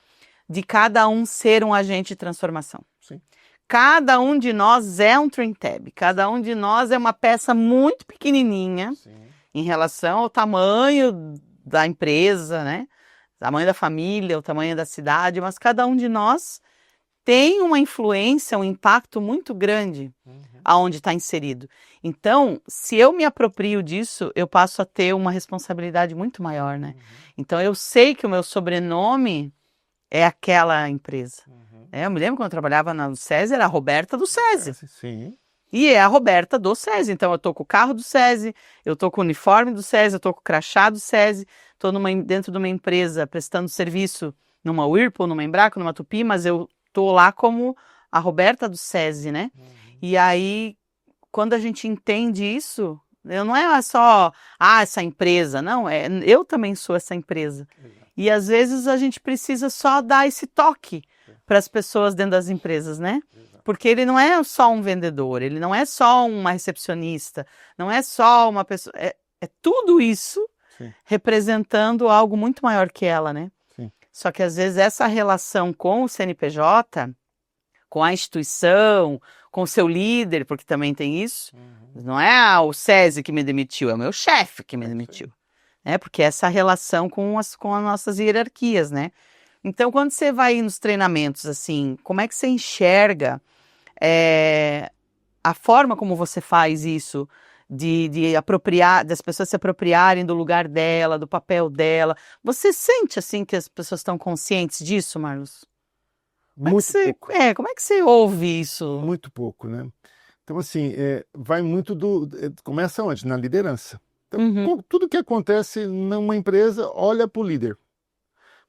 de cada um ser um agente de transformação. Sim. Cada um de nós é um Trinteb, cada um de nós é uma peça muito pequenininha. Sim. Em relação ao tamanho da empresa, né? O tamanho da família, o tamanho da cidade, mas cada um de nós tem uma influência, um impacto muito grande aonde está inserido. Então, se eu me aproprio disso, eu passo a ter uma responsabilidade muito maior, né? Então, eu sei que o meu sobrenome é aquela empresa. Eu me lembro quando eu trabalhava no SESI, era a Roberta do SESI. Sim. E é a Roberta do SESI. Então, eu tô com o carro do SESI, eu tô com o uniforme do SESI, eu tô com o crachá do SESI, tô dentro de uma empresa prestando serviço numa Whirlpool, numa Embraco, numa Tupi, mas eu tô lá como a Roberta do SESI, né? E aí, quando a gente entende isso, não é só, essa empresa, não, eu também sou essa empresa. E às vezes a gente precisa só dar esse toque para as pessoas dentro das empresas, né? Porque ele não é só um vendedor, ele não é só uma recepcionista, não é só uma pessoa, é tudo isso. Sim. Representando algo muito maior que ela, né? Sim. Só que às vezes essa relação com o CNPJ, com a instituição, com o seu líder, porque também tem isso, não é o SESI que me demitiu, é o meu chefe que me demitiu. Né? Porque essa relação com as nossas hierarquias, né? Então, quando você vai nos treinamentos, assim, como é que você enxerga a forma como você faz isso, de apropriar, das pessoas se apropriarem do lugar dela, do papel dela? Você sente, assim, que as pessoas estão conscientes disso, Marlos? Muito pouco. Como é que você ouve isso? Muito pouco, né? Então, assim, vai muito começa onde? Na liderança. Então, tudo que acontece numa empresa, olha para o líder.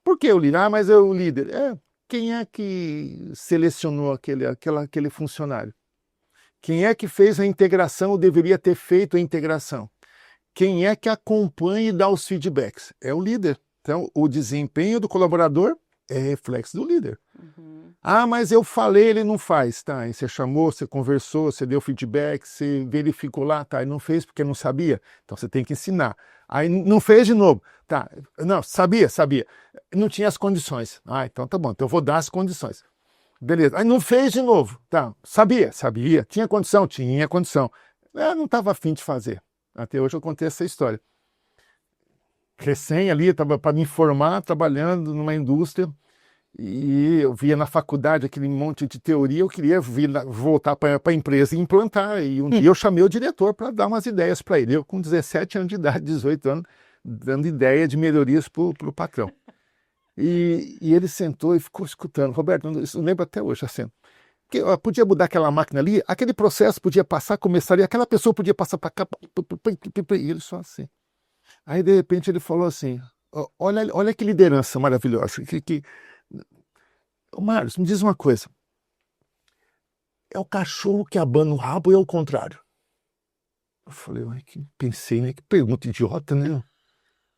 Por que o líder? Mas é o líder. Quem é que selecionou aquele funcionário? Quem é que fez a integração ou deveria ter feito a integração? Quem é que acompanha e dá os feedbacks? É o líder. Então, o desempenho do colaborador é reflexo do líder. Mas eu falei, ele não faz. Tá, aí você chamou, você conversou, você deu feedback, você verificou lá, tá, ele não fez porque não sabia. Então, você tem que ensinar. Aí não fez de novo. Tá, não, sabia. Não tinha as condições. Então tá bom, então eu vou dar as condições. Beleza. Aí não fez de novo. Tá, sabia. Tinha condição. Não estava afim de fazer. Até hoje eu contei essa história. Recém ali, estava para me formar, trabalhando numa indústria, e eu via na faculdade aquele monte de teoria, eu queria voltar para a empresa e implantar. E um dia eu chamei o diretor para dar umas ideias para ele. Eu com 17 anos de idade, 18 anos, dando ideia de melhorias para o patrão. E ele sentou e ficou escutando. Roberto, eu lembro até hoje a cena. Porque podia mudar aquela máquina ali, aquele processo podia passar, começaria, aquela pessoa podia passar para cá, e ele só assim. Aí, de repente, ele falou assim, olha que liderança maravilhosa, Ô, Marlos, me diz uma coisa. É o cachorro que abana o rabo ou é o contrário? Eu falei, ué, pensei, né? Que pergunta idiota, né?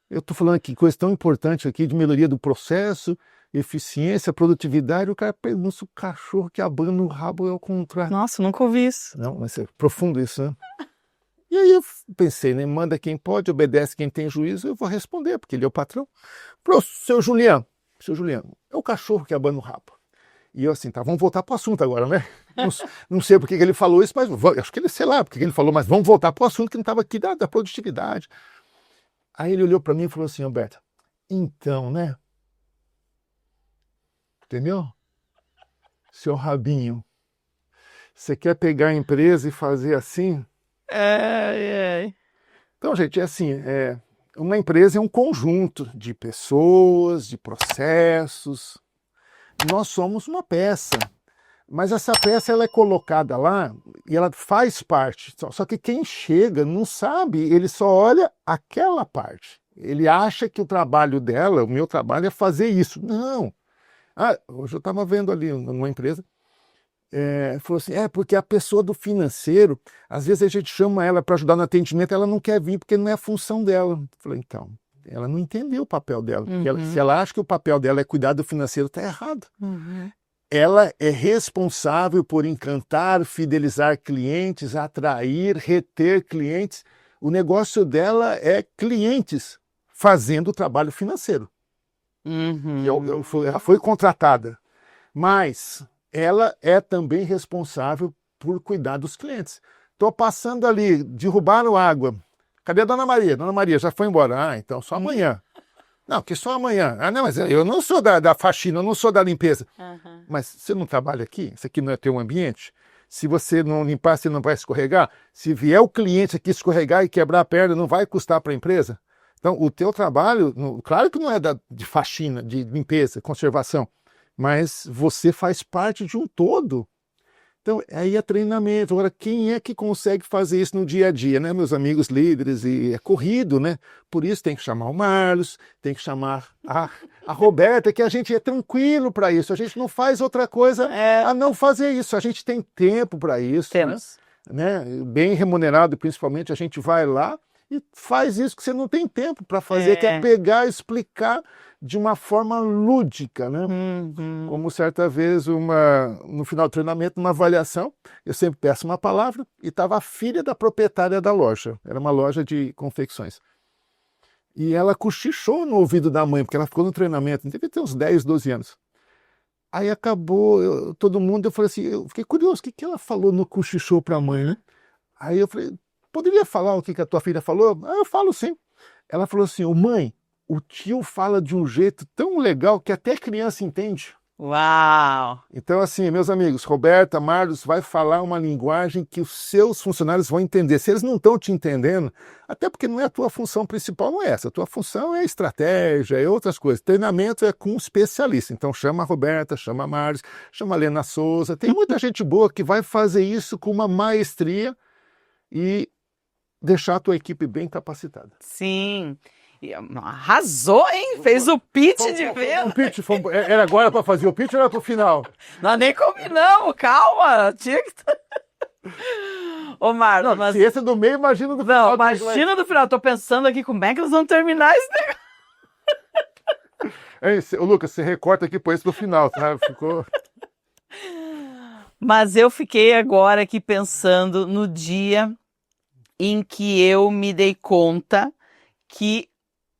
Eu estou falando aqui coisa tão importante aqui de melhoria do processo, eficiência, produtividade. O cara pergunta se o cachorro que abana o rabo é o contrário. Nossa, nunca ouvi isso. Não, mas é profundo isso, né? E aí eu pensei, né? Manda quem pode, obedece quem tem juízo. Eu vou responder, porque ele é o patrão. Pro seu Juliano, é o cachorro que abana o rabo. E eu assim, tá, vamos voltar para o assunto agora, né? Não sei por que ele falou isso, mas acho que ele, sei lá, porque ele falou, mas vamos voltar para o assunto que não estava aqui da produtividade. Aí ele olhou para mim e falou assim, Alberto, então, né? Entendeu? Seu rabinho, você quer pegar a empresa e fazer assim? Então, gente, é assim, uma empresa é um conjunto de pessoas, de processos. Nós somos uma peça. Mas essa peça ela é colocada lá e ela faz parte. Só que quem chega não sabe, ele só olha aquela parte. Ele acha que o trabalho dela, o meu trabalho é fazer isso. Não. Hoje eu estava vendo ali numa empresa, falou assim, porque a pessoa do financeiro, às vezes a gente chama ela para ajudar no atendimento, ela não quer vir porque não é a função dela. Eu falei, então, ela não entendeu o papel dela. Se ela acha que o papel dela é cuidar do financeiro, está errado. Ela é responsável por encantar, fidelizar clientes, atrair, reter clientes. O negócio dela é clientes fazendo o trabalho financeiro. Ela foi contratada, mas ela é também responsável por cuidar dos clientes. Estou passando ali, derrubaram água. Cadê a Dona Maria? Dona Maria já foi embora. Então só amanhã. Não, que só amanhã. Não, mas eu não sou da faxina, eu não sou da limpeza. Mas você não trabalha aqui? Isso aqui não é teu ambiente? Se você não limpar, você não vai escorregar? Se vier o cliente aqui escorregar e quebrar a perna, não vai custar para a empresa? Então, o teu trabalho, claro que não é de faxina, de limpeza, conservação, mas você faz parte de um todo. Então, aí é treinamento. Agora, quem é que consegue fazer isso no dia a dia, né, meus amigos líderes? E é corrido, né? Por isso tem que chamar o Marlos, tem que chamar a Roberta, que a gente é tranquilo para isso. A gente não faz outra coisa a não fazer isso. A gente tem tempo para isso. Temos. Né? Bem remunerado, principalmente, a gente vai lá e faz isso que você não tem tempo para fazer, que é pegar, explicar de uma forma lúdica, né? Como certa vez, no final do treinamento, numa avaliação, eu sempre peço uma palavra, e estava a filha da proprietária da loja, era uma loja de confecções. E ela cochichou no ouvido da mãe, porque ela ficou no treinamento, devia ter uns 10, 12 anos. Aí acabou, todo mundo, eu falei assim, eu fiquei curioso, o que ela falou no cochichou para a mãe, né? Aí eu falei, poderia falar o que a tua filha falou? Eu falo sim. Ela falou assim, mãe, o tio fala de um jeito tão legal que até criança entende. Uau! Então, assim, meus amigos, Roberta, Marlos, vai falar uma linguagem que os seus funcionários vão entender. Se eles não estão te entendendo, até porque não é a tua função principal, não é essa. A tua função é estratégia, é outras coisas. Treinamento é com um especialista. Então, chama a Roberta, chama a Marlos, chama a Lena Souza. Tem muita gente boa que vai fazer isso com uma maestria e deixar a tua equipe bem capacitada. Sim. Arrasou, hein? Fez o pitch de venda. Era agora para fazer o pitch ou era para o final? Nós nem combinamos, calma. Tinha que... Ô, Marlos, mas... Se esse é do meio, imagina do final. Não, imagina do final. Tô pensando aqui como é que eles vão terminar esse negócio. Ô, Lucas, você recorta aqui, põe isso no final, tá? Ficou... Mas eu fiquei agora aqui pensando no dia em que eu me dei conta que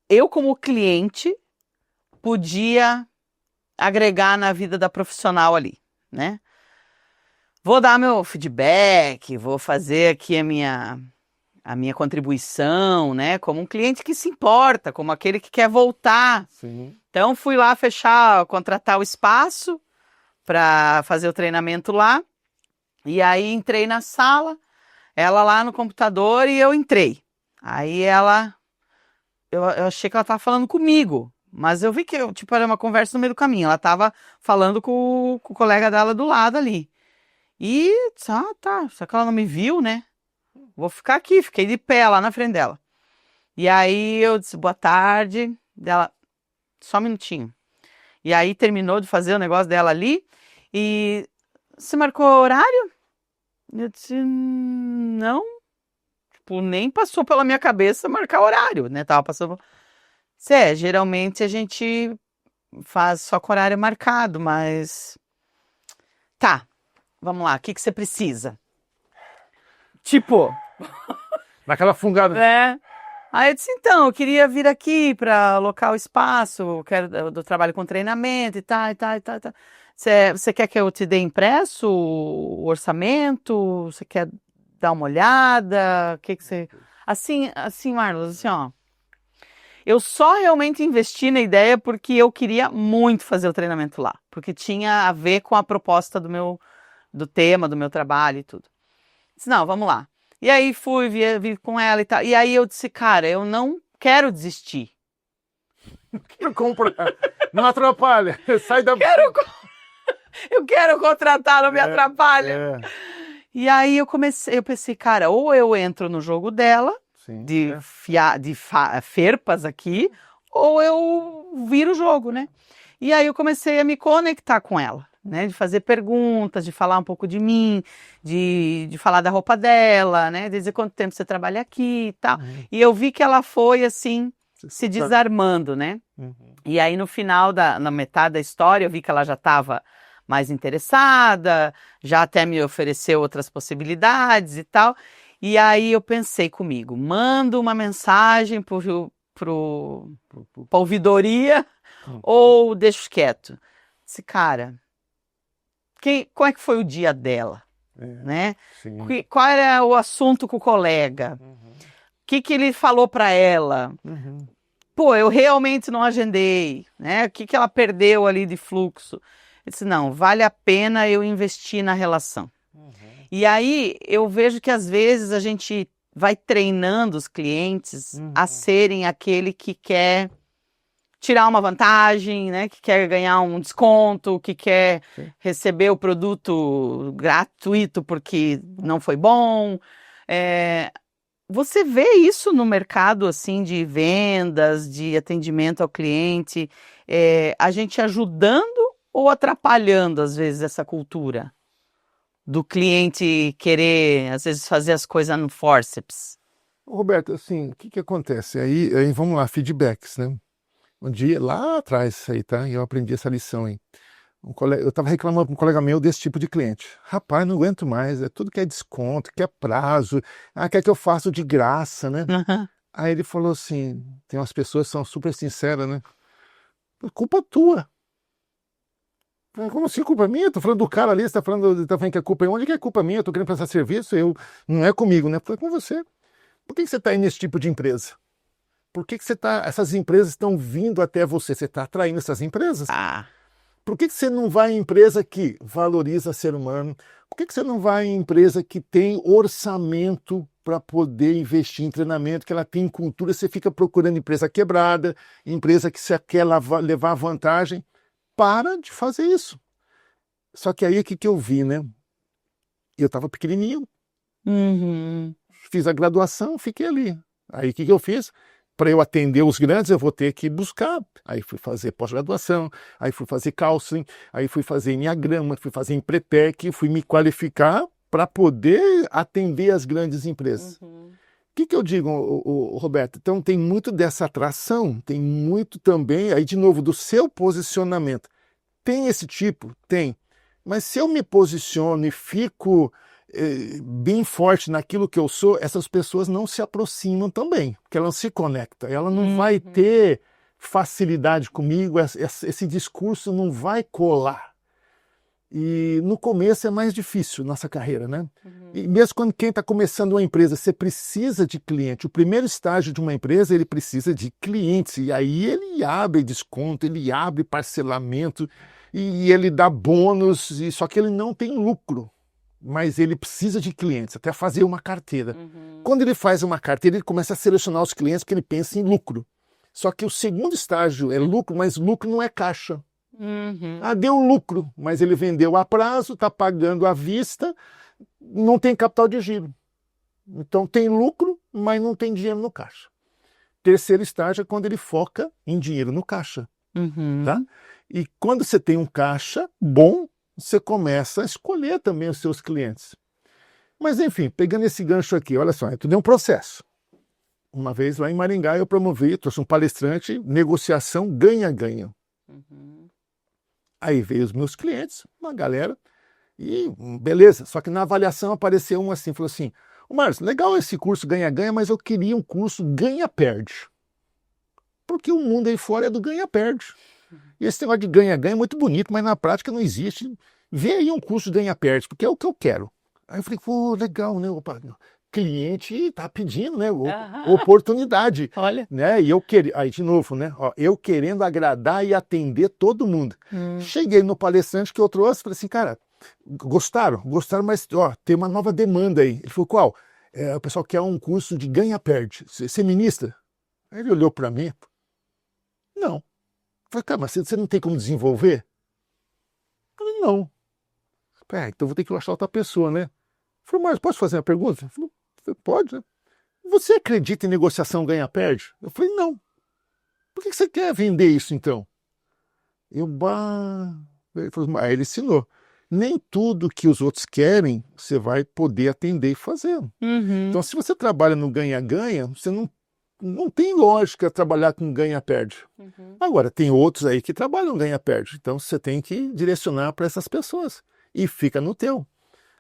eu, como cliente, podia agregar na vida da profissional ali, né? Vou dar meu feedback, vou fazer aqui a minha contribuição, né? Como um cliente que se importa, como aquele que quer voltar. Sim. Então, fui lá contratar o espaço para fazer o treinamento lá. E aí, entrei na sala, ela lá no computador e eu entrei. Aí eu achei que ela estava falando comigo, mas eu vi que era uma conversa no meio do caminho. Ela estava falando com o colega dela do lado ali. E, tá, só que ela não me viu, né? Vou ficar aqui, fiquei de pé lá na frente dela. E aí eu disse, boa tarde. Dela, só um minutinho. E aí terminou de fazer o negócio dela ali e você marcou horário? Eu disse, não, tipo, nem passou pela minha cabeça marcar horário, né? Tava passando. Geralmente a gente faz só com horário marcado, mas tá, vamos lá, o que que você precisa? Tipo, Naquela fungada. né? Aí eu disse, então, eu queria vir aqui para alocar o espaço, eu quero do trabalho com treinamento e tal, e tal, e tal, e tal. Você quer que eu te dê impresso o orçamento? Você quer dar uma olhada? O que que você... Assim, Marlos, assim, ó. Eu só realmente investi na ideia porque eu queria muito fazer o treinamento lá, porque tinha a ver com a proposta do tema, do meu trabalho e tudo. Disse, não, vamos lá. E aí vi com ela e tal. E aí eu disse, cara, eu não quero desistir. Quero comprar. Não atrapalha. Sai da... Eu quero contratar, não me atrapalha. E aí eu pensei, cara, ou eu entro no jogo dela, Sim, ferpas aqui, ou eu viro o jogo, né? E aí eu comecei a me conectar com ela, né? De fazer perguntas, de falar um pouco de mim, de falar da roupa dela, né? De dizer quanto tempo você trabalha aqui e tal. E eu vi que ela foi, assim, se desarmando, né? E aí no final, na metade da história, eu vi que ela já estava mais interessada, já até me ofereceu outras possibilidades e tal. E aí eu pensei comigo, mando uma mensagem para a ouvidoria ou deixo quieto. Esse cara, qual é que foi o dia dela? Né? Qual era o assunto com o colega? O que ele falou para ela? Pô, eu realmente não agendei, né? O que ela perdeu ali de fluxo? Eu disse, não, vale a pena eu investir na relação. E aí eu vejo que às vezes a gente vai treinando os clientes a serem aquele que quer tirar uma vantagem, né? Que quer ganhar um desconto, que quer receber o produto gratuito porque não foi bom. Você vê isso no mercado assim de vendas, de atendimento ao cliente, a gente ajudando ou atrapalhando às vezes essa cultura do cliente querer às vezes fazer as coisas no forceps? Roberto, assim, o que acontece? Aí vamos lá, feedbacks, né? Um dia, lá atrás, isso aí, tá? E eu aprendi essa lição, hein? Eu estava reclamando com um colega meu desse tipo de cliente. Rapaz, não aguento mais, tudo que é desconto, que é prazo, quer que eu faça de graça, né? Aí ele falou assim, tem umas pessoas que são super sinceras, né? Culpa tua. Como assim, culpa minha? Tô falando do cara ali, você tá falando que a culpa é onde que é culpa minha? Eu tô querendo prestar serviço, não é comigo, né? Foi com você. Por que você tá aí nesse tipo de empresa? Por que essas empresas estão vindo até você? Você está atraindo essas empresas? Por que você não vai em empresa que valoriza o ser humano? Por que você não vai em empresa que tem orçamento para poder investir em treinamento, que ela tem cultura? Você fica procurando empresa quebrada, empresa que você quer levar vantagem. Para de fazer isso. Só que aí o que eu vi, né? Eu estava pequenininho, fiz a graduação, fiquei ali. Aí o que eu fiz? Para eu atender os grandes, eu vou ter que buscar. Aí fui fazer pós-graduação, aí fui fazer counseling, aí fui fazer enneagrama, fui fazer empretec, fui me qualificar para poder atender as grandes empresas. O que eu digo, Roberto? Então tem muito dessa atração, tem muito também, aí de novo, do seu posicionamento. Tem esse tipo? Tem. Mas se eu me posiciono e fico bem forte naquilo que eu sou, essas pessoas não se aproximam também, porque ela não se conecta, ela não vai ter facilidade comigo, esse discurso não vai colar. E no começo é mais difícil nossa carreira, né? E mesmo quando quem está começando uma empresa, você precisa de cliente. O primeiro estágio de uma empresa, ele precisa de clientes. E aí ele abre desconto, ele abre parcelamento, e ele dá bônus, só que ele não tem lucro. Mas ele precisa de clientes, até fazer uma carteira. Quando ele faz uma carteira, ele começa a selecionar os clientes porque ele pensa em lucro. Só que o segundo estágio é lucro, mas lucro não é caixa. Deu lucro, mas ele vendeu a prazo, está pagando à vista, não tem capital de giro. Então tem lucro, mas não tem dinheiro no caixa. Terceiro estágio é quando ele foca em dinheiro no caixa. Tá? E quando você tem um caixa bom, você começa a escolher também os seus clientes. Mas enfim, pegando esse gancho aqui, olha só, tudo é um processo. Uma vez lá em Maringá eu promovi, trouxe um palestrante, negociação ganha-ganha. Aí veio os meus clientes, uma galera, e beleza. Só que na avaliação apareceu um assim, falou assim, Márcio, legal esse curso ganha-ganha, mas eu queria um curso ganha-perde. Porque o mundo aí fora é do ganha-perde. E esse negócio de ganha-ganha é muito bonito, mas na prática não existe. Vê aí um curso ganha-perde, porque é o que eu quero. Aí eu falei, pô, legal, né? Opa, cliente tá pedindo, né? Oportunidade. Olha. Né? E eu queria, aí de novo, né? Ó, eu querendo agradar e atender todo mundo. Cheguei no palestrante que eu trouxe, falei assim, cara, gostaram, mas ó, tem uma nova demanda aí. Ele falou, qual? O pessoal quer um curso de ganha-perde. Você ministra? Aí ele olhou para mim, não. Eu falei, cara, mas você não tem como desenvolver? Eu falei, não. Então vou ter que achar outra pessoa, né? Eu falei, mas posso fazer uma pergunta? Ele falou, pode, né? Você acredita em negociação ganha-perde? Eu falei, não. Por que você quer vender isso, então? Ele falou, aí ele ensinou. Nem tudo que os outros querem, você vai poder atender e fazer. Então, se você trabalha no ganha-ganha, você não tem lógica trabalhar com ganha-perde. Agora, tem outros aí que trabalham ganha-perde. Então, você tem que direcionar para essas pessoas. E fica no teu.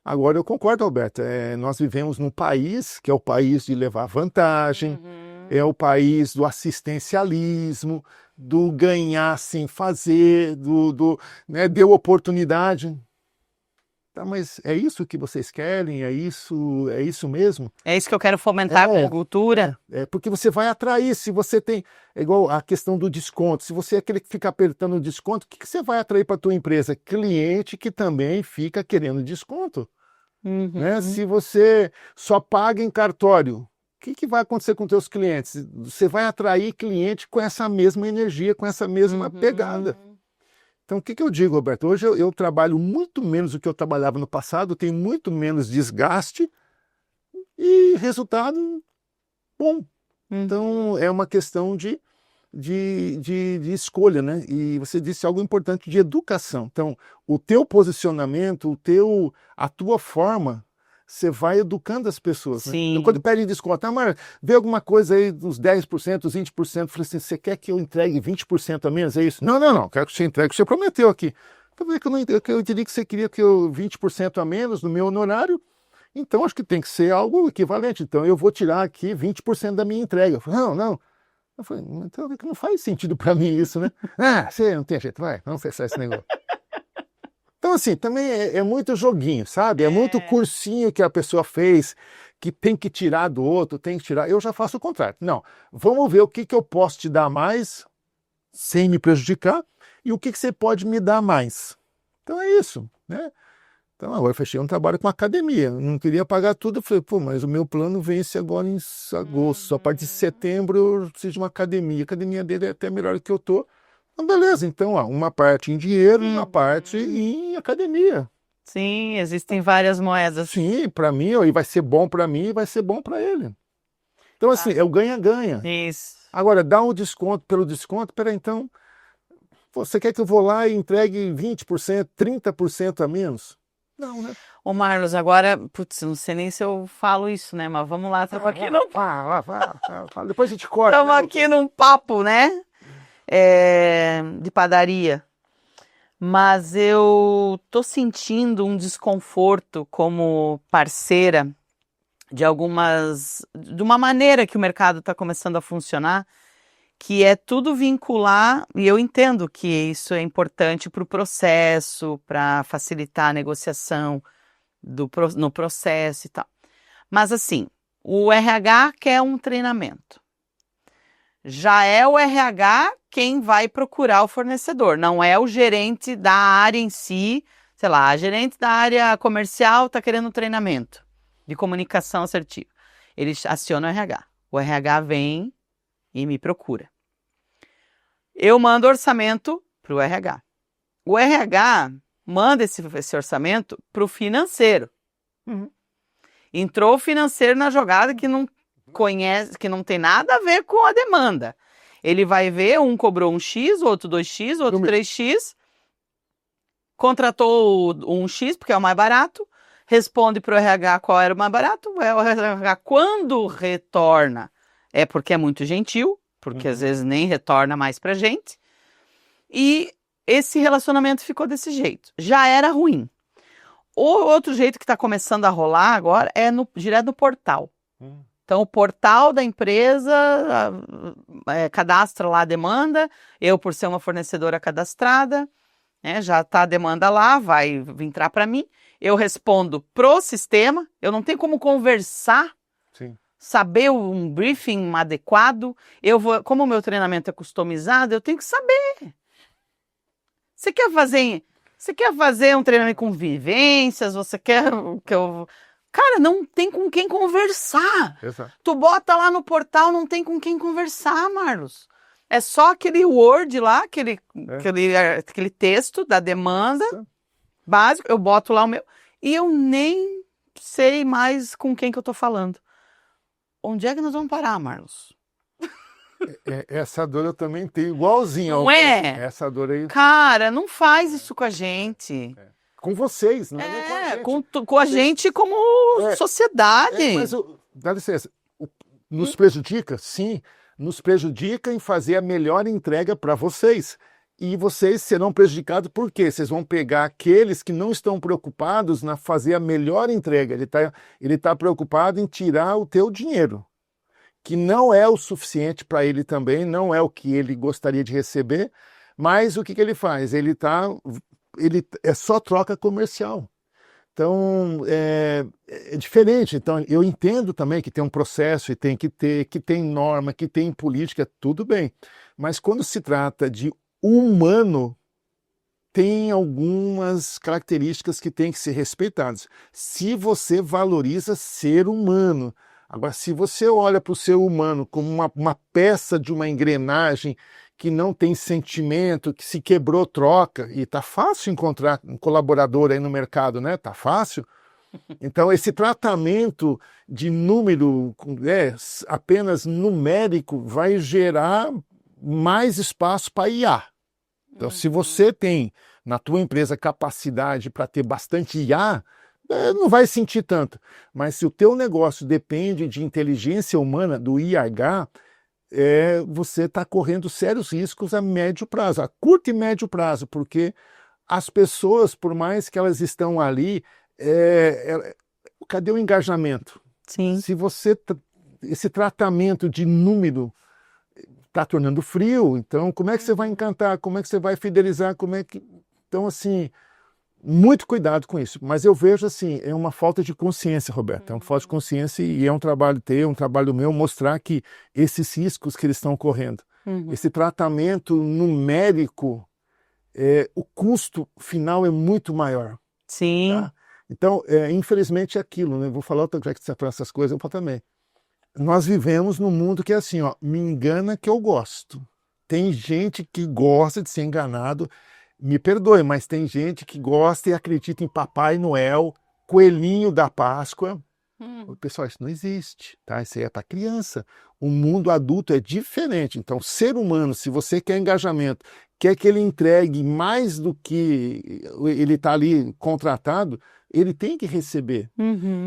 Agora, eu concordo, Alberto. Nós vivemos num país que é o país de levar vantagem, é o país do assistencialismo, do ganhar sem fazer, né, deu oportunidade. Tá, mas é isso que vocês querem? É isso mesmo? É isso que eu quero fomentar com a cultura. Porque você vai atrair, se você tem, é igual a questão do desconto, se você é aquele que fica apertando o desconto, o que você vai atrair para a tua empresa? Cliente que também fica querendo desconto. Né? Se você só paga em cartório, o que vai acontecer com teus clientes? Você vai atrair cliente com essa mesma energia, com essa mesma pegada. Então, o que eu digo, Roberto? Hoje eu trabalho muito menos do que eu trabalhava no passado, tenho muito menos desgaste e resultado bom. Então, é uma questão de escolha, né? E você disse algo importante de educação. Então, o teu posicionamento, a tua forma, você vai educando as pessoas. Né? Então, quando pedem desconto, mas vê alguma coisa aí dos 10%, dos 20%, eu falei assim, você quer que eu entregue 20% a menos? É isso? Não, quero que você entregue o que você prometeu aqui. Eu diria que você queria que eu 20% a menos no meu honorário, então acho que tem que ser algo equivalente. Então eu vou tirar aqui 20% da minha entrega. Eu falei, não. Eu falei, então não faz sentido para mim isso, né? Você não tem jeito, vamos fechar esse negócio. Então, assim, também é muito joguinho, sabe? É muito cursinho que a pessoa fez, que tem que tirar do outro, tem que tirar. Eu já faço o contrário. Não, vamos ver o que eu posso te dar mais, sem me prejudicar, e o que você pode me dar mais. Então é isso, né? Então agora eu fechei um trabalho com academia, não queria pagar tudo, eu falei, mas o meu plano vence agora em agosto, a partir de setembro eu preciso de uma academia, a academia dele é até melhor do que eu tô. Então, beleza, então uma parte em dinheiro, uma parte em academia. Sim, existem várias moedas. Sim, para mim, e vai ser bom para mim e vai ser bom para ele. Então assim, é o ganha-ganha. Isso. Agora, dá um desconto pelo desconto, peraí, então, você quer que eu vou lá e entregue 20%, 30% a menos? Não, né? Ô Marlos, agora, putz, não sei nem se eu falo isso, né? Mas vamos lá, estamos aqui num... Depois a gente corta. Estamos aqui num papo, né? De padaria. Mas eu tô sentindo um desconforto como parceira de uma maneira que o mercado está começando a funcionar, que é tudo vincular, e eu entendo que isso é importante para o processo, para facilitar a negociação no processo e tal. Mas assim, o RH quer um treinamento. Já é o RH quem vai procurar o fornecedor, não é o gerente da área em si. Sei lá, a gerente da área comercial está querendo um treinamento de comunicação assertiva. Eles acionam o RH. O RH vem e me procura. Eu mando orçamento para o RH. O RH manda esse orçamento para o financeiro. Entrou o financeiro na jogada que não conhece, que não tem nada a ver com a demanda. Ele vai ver, um cobrou um X, outro 2X, outro 3X, contratou um X, porque é o mais barato, responde para o RH qual era o mais barato, o RH, quando retorna, é porque é muito gentil, porque às vezes nem retorna mais pra gente, e esse relacionamento ficou desse jeito. Já era ruim. O outro jeito que está começando a rolar agora é direto no portal. Então, o portal da empresa cadastra lá a demanda, eu, por ser uma fornecedora cadastrada, né, já está a demanda lá, vai entrar para mim, eu respondo pro sistema, eu não tenho como conversar, Sim. saber um briefing adequado, como o meu treinamento é customizado, eu tenho que saber. Você quer fazer um treinamento com vivências, você quer que eu... Cara, não tem com quem conversar. Exato. Tu bota lá no portal, não tem com quem conversar, Marlos. É só aquele Word lá, aquele texto da demanda básico, eu boto lá o meu, e eu nem sei mais com quem que eu tô falando. Onde é que nós vamos parar, Marlos? Essa dor eu também tenho, igualzinho. Não é? Essa dor aí. Cara, não faz isso com a gente. Com vocês, não é com a gente como sociedade. Mas, dá licença, nos prejudica? Sim, nos prejudica em fazer a melhor entrega para vocês. E vocês serão prejudicados por quê? Vocês vão pegar aqueles que não estão preocupados na fazer a melhor entrega. Ele tá preocupado em tirar o teu dinheiro, que não é o suficiente para ele também, não é o que ele gostaria de receber, mas o que ele faz? Ele é só troca comercial. Então, é diferente. Então, eu entendo também que tem um processo e tem que ter, que tem norma, que tem política, tudo bem. Mas quando se trata de humano, tem algumas características que têm que ser respeitadas. Se você valoriza ser humano. Agora, se você olha para o ser humano como uma peça de uma engrenagem que não tem sentimento, que se quebrou, troca, e tá fácil encontrar um colaborador aí no mercado, né? Tá fácil. Então, esse tratamento de número apenas numérico vai gerar mais espaço para IA. Então, se você tem na tua empresa capacidade para ter bastante IA, não vai sentir tanto. Mas se o teu negócio depende de inteligência humana, do IH, você está correndo sérios riscos a médio prazo, a curto e médio prazo, porque as pessoas, por mais que elas estão ali, cadê o engajamento? Sim. Se esse tratamento de número está tornando frio, então como é que você vai encantar? Como é que você vai fidelizar? Então, assim, muito cuidado com isso. Mas eu vejo, assim, é uma falta de consciência, Roberto. É uma falta de consciência e é um trabalho teu, um trabalho meu, mostrar que esses riscos que eles estão correndo, esse tratamento numérico, o custo final é muito maior. Sim. Tá? Então, infelizmente é aquilo, né? Vou falar, já que você fala essas coisas, eu falo também. Nós vivemos num mundo que é assim, ó, me engana que eu gosto. Tem gente que gosta de ser enganado, me perdoe, mas tem gente que gosta e acredita em Papai Noel, coelhinho da Páscoa. Pessoal, isso não existe, tá? Isso aí é para criança. O mundo adulto é diferente. Então, ser humano, se você quer engajamento, quer que ele entregue mais do que ele está ali contratado, ele tem que receber.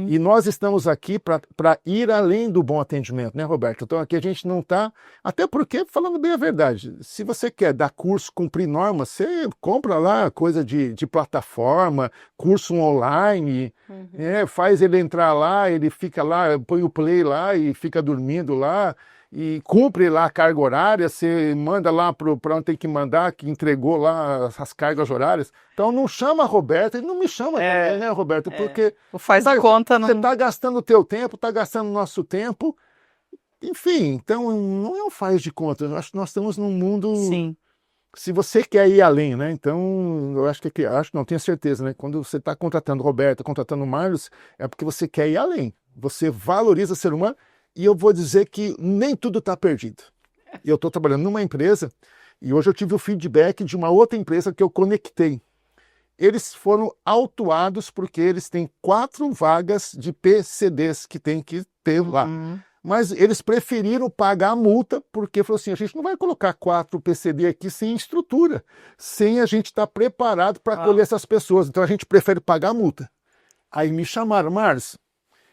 E nós estamos aqui para ir além do bom atendimento, né, Roberto? Então aqui a gente não está... Até porque, falando bem a verdade, se você quer dar curso, cumprir normas, você compra lá coisa de plataforma, curso online, faz ele entrar lá, ele fica lá, põe o play lá e fica dormindo lá, e cumpre lá a carga horária, você manda lá para onde tem que mandar, que entregou lá as cargas horárias. Então não chama a Roberta, ele não me chama também, né, Roberta? Porque faz de conta, não... você está gastando o teu tempo, está gastando o nosso tempo. Enfim, então não é um faz de conta. Eu acho que nós estamos num mundo... Sim. Se você quer ir além, né? Então, eu acho que não tenho certeza, né? Quando você está contratando Roberta, contratando Marlos, é porque você quer ir além. Você valoriza o ser humano. E eu vou dizer que nem tudo está perdido. Eu estou trabalhando numa empresa e hoje eu tive o feedback de uma outra empresa que eu conectei. Eles foram autuados porque eles têm 4 vagas de PCDs que tem que ter lá. Mas eles preferiram pagar a multa, porque falou assim, a gente não vai colocar 4 PCD aqui sem estrutura, sem a gente estar preparado para acolher essas pessoas. Então a gente prefere pagar a multa. Aí me chamaram, Márcio,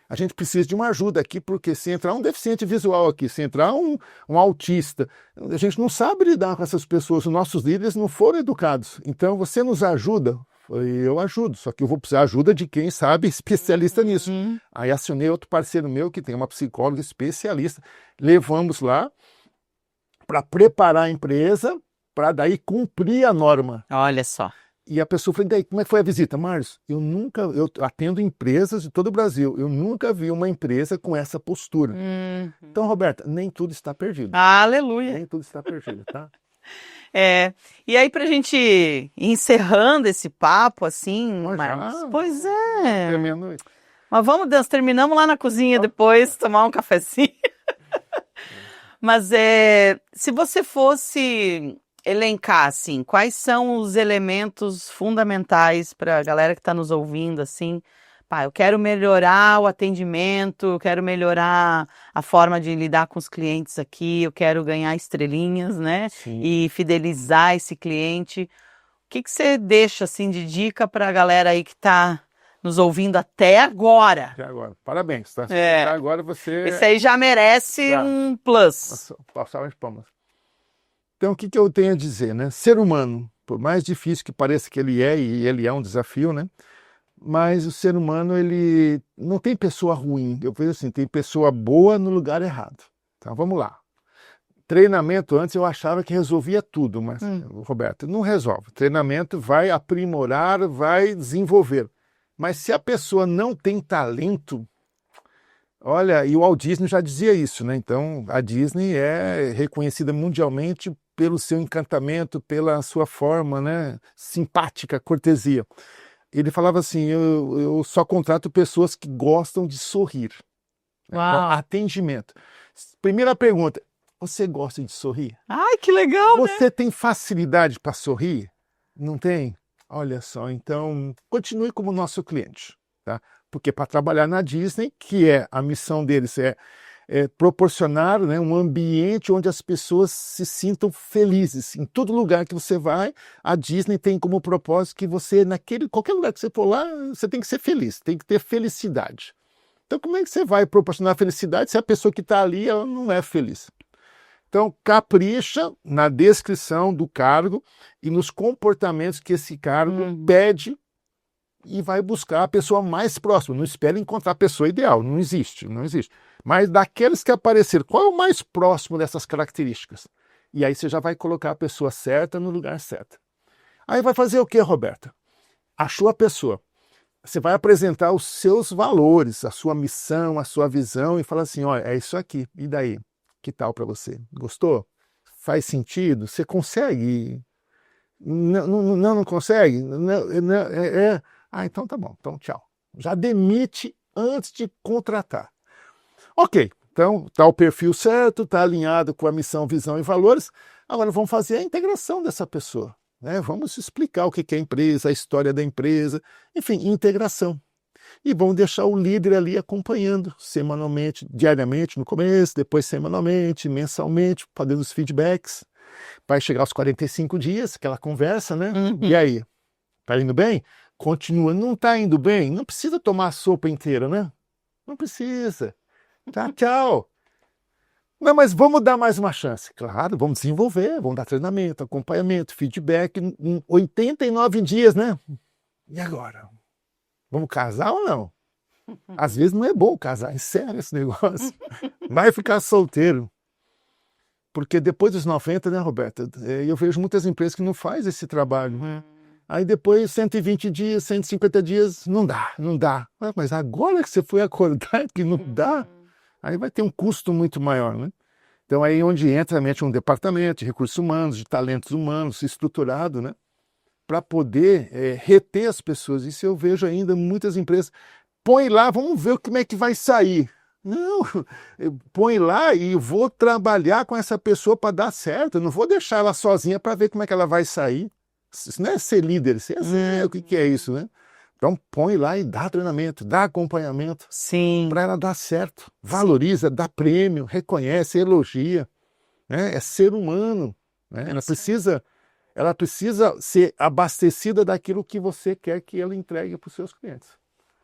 a gente precisa de uma ajuda aqui, porque se entrar um deficiente visual aqui, se entrar um autista, a gente não sabe lidar com essas pessoas, os nossos líderes não foram educados. Então você nos ajuda? Eu ajudo, só que eu vou precisar de ajuda de quem sabe, especialista nisso. Aí acionei outro parceiro meu que tem uma psicóloga especialista, levamos lá para preparar a empresa, para daí cumprir a norma. Olha só. E a pessoa falou, daí, como é que foi a visita? Márcio, eu atendo empresas de todo o Brasil, eu nunca vi uma empresa com essa postura. Então, Roberta, nem tudo está perdido. Aleluia. Nem tudo está perdido, tá? E aí pra gente ir encerrando esse papo, assim, Marcos, pois é. Meia-noite. Mas nós terminamos lá na cozinha depois, tomar um cafezinho. Mas se você fosse elencar, assim, quais são os elementos fundamentais para a galera que está nos ouvindo, assim, eu quero melhorar o atendimento, eu quero melhorar a forma de lidar com os clientes aqui, eu quero ganhar estrelinhas, né? Sim. E fidelizar esse cliente. O que você deixa, assim, de dica para a galera aí que está nos ouvindo até agora? Até agora. Parabéns, tá? Até agora você... Esse aí já merece um plus. Passar as palmas. Então, o que eu tenho a dizer, né? Ser humano, por mais difícil que pareça que ele é, e ele é um desafio, né? Mas o ser humano, ele não tem pessoa ruim. Eu vejo assim, tem pessoa boa no lugar errado. Então, vamos lá. Treinamento, antes eu achava que resolvia tudo, mas, Roberto, não resolve. Treinamento vai aprimorar, vai desenvolver. Mas se a pessoa não tem talento, olha, e o Walt Disney já dizia isso, né? Então, a Disney é reconhecida mundialmente pelo seu encantamento, pela sua forma, né, simpática, cortesia. Ele falava assim, eu só contrato pessoas que gostam de sorrir. Uau. Atendimento. Primeira pergunta, você gosta de sorrir? Ai, que legal, Você tem facilidade para sorrir? Não tem? Olha só, então continue como nosso cliente, tá? Porque para trabalhar na Disney, que é a missão deles é proporcionar, né, um ambiente onde as pessoas se sintam felizes. Em todo lugar que você vai, a Disney tem como propósito que você, qualquer lugar que você for lá, você tem que ser feliz, tem que ter felicidade. Então como é que você vai proporcionar felicidade se a pessoa que está ali ela não é feliz? Então capricha na descrição do cargo e nos comportamentos que esse cargo pede e vai buscar a pessoa mais próxima. Não espere encontrar a pessoa ideal, não existe. Mas daqueles que apareceram, qual é o mais próximo dessas características? E aí você já vai colocar a pessoa certa no lugar certo. Aí vai fazer o que, Roberta? Achou a pessoa. Você vai apresentar os seus valores, a sua missão, a sua visão e falar assim, olha, é isso aqui, e daí? Que tal para você? Gostou? Faz sentido? Você consegue? Não consegue? Então tá bom, então tchau. Já demite antes de contratar. Ok, então está o perfil certo, está alinhado com a missão, visão e valores. Agora vamos fazer a integração dessa pessoa, né? Vamos explicar o que é a empresa, a história da empresa, enfim, integração. E vamos deixar o líder ali acompanhando semanalmente, diariamente no começo, depois semanalmente, mensalmente, fazendo os feedbacks. Vai chegar aos 45 dias, aquela conversa, né? E aí, tá indo bem? Continua. Não tá indo bem? Não precisa tomar a sopa inteira, né? Não precisa. Tá, tchau. Não, mas vamos dar mais uma chance. Claro, vamos desenvolver, vamos dar treinamento, acompanhamento, feedback em 89 dias, né? E agora? Vamos casar ou não? Às vezes não é bom casar, é sério esse negócio. Vai ficar solteiro. Porque depois dos 90, né, Roberta? Eu vejo muitas empresas que não fazem esse trabalho. Aí depois, 120 dias, 150 dias, não dá. Mas agora que você foi acordar que não dá, aí vai ter um custo muito maior, né? Então aí onde entra realmente um departamento de recursos humanos, de talentos humanos, estruturado, né? Para poder reter as pessoas. Isso eu vejo ainda muitas empresas. Põe lá, vamos ver como é que vai sair. Não, põe lá e vou trabalhar com essa pessoa para dar certo. Eu não vou deixar ela sozinha para ver como é que ela vai sair. Isso não é ser líder, o que é isso, né? Então põe lá e dá treinamento, dá acompanhamento Sim. para ela dar certo. Valoriza, dá prêmio, reconhece, elogia. Né? É ser humano. Né? Ela precisa ser abastecida daquilo que você quer que ela entregue para os seus clientes.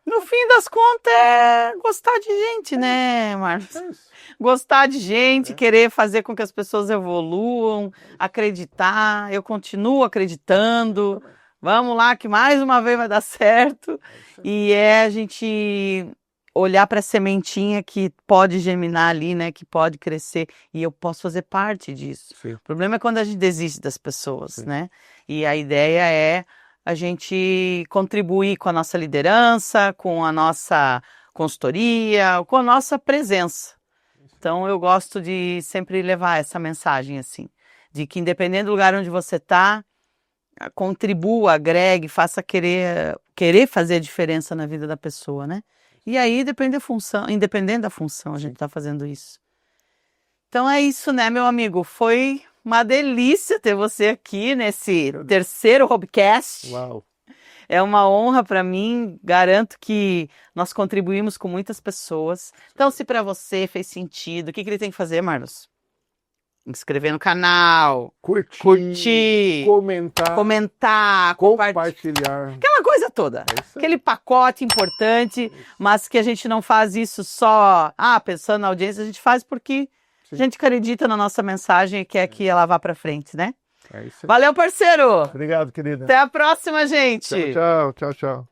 No fim das contas, é gostar de gente, né, Marcos? É isso. Gostar de gente, querer fazer com que as pessoas evoluam, acreditar. Eu continuo acreditando. Vamos lá, que mais uma vez vai dar certo. E é a gente olhar para a sementinha que pode germinar ali, né? Que pode crescer. E eu posso fazer parte disso. Sim. O problema é quando a gente desiste das pessoas, Sim. né? E a ideia é a gente contribuir com a nossa liderança, com a nossa consultoria, com a nossa presença. Então eu gosto de sempre levar essa mensagem assim, de que independente do lugar onde você está, contribua, agregue, faça querer fazer a diferença na vida da pessoa, né? E aí depende da função, independente da função, a gente está fazendo isso. Então é isso, né, meu amigo? Foi uma delícia ter você aqui nesse terceiro Hobcast. Uau. É uma honra para mim, garanto que nós contribuímos com muitas pessoas. Então, se para você fez sentido, o que ele tem que fazer, Marlos? Inscrever no canal, curtir, comentar, compartilhar. Aquela coisa toda. É isso aí. Aquele pacote importante, mas que a gente não faz isso só pensando na audiência, a gente faz porque a gente acredita na nossa mensagem e quer que ela vá para frente, né? É isso aí. Valeu, parceiro! Obrigado, querida. Até a próxima, gente! Tchau, tchau, tchau, tchau.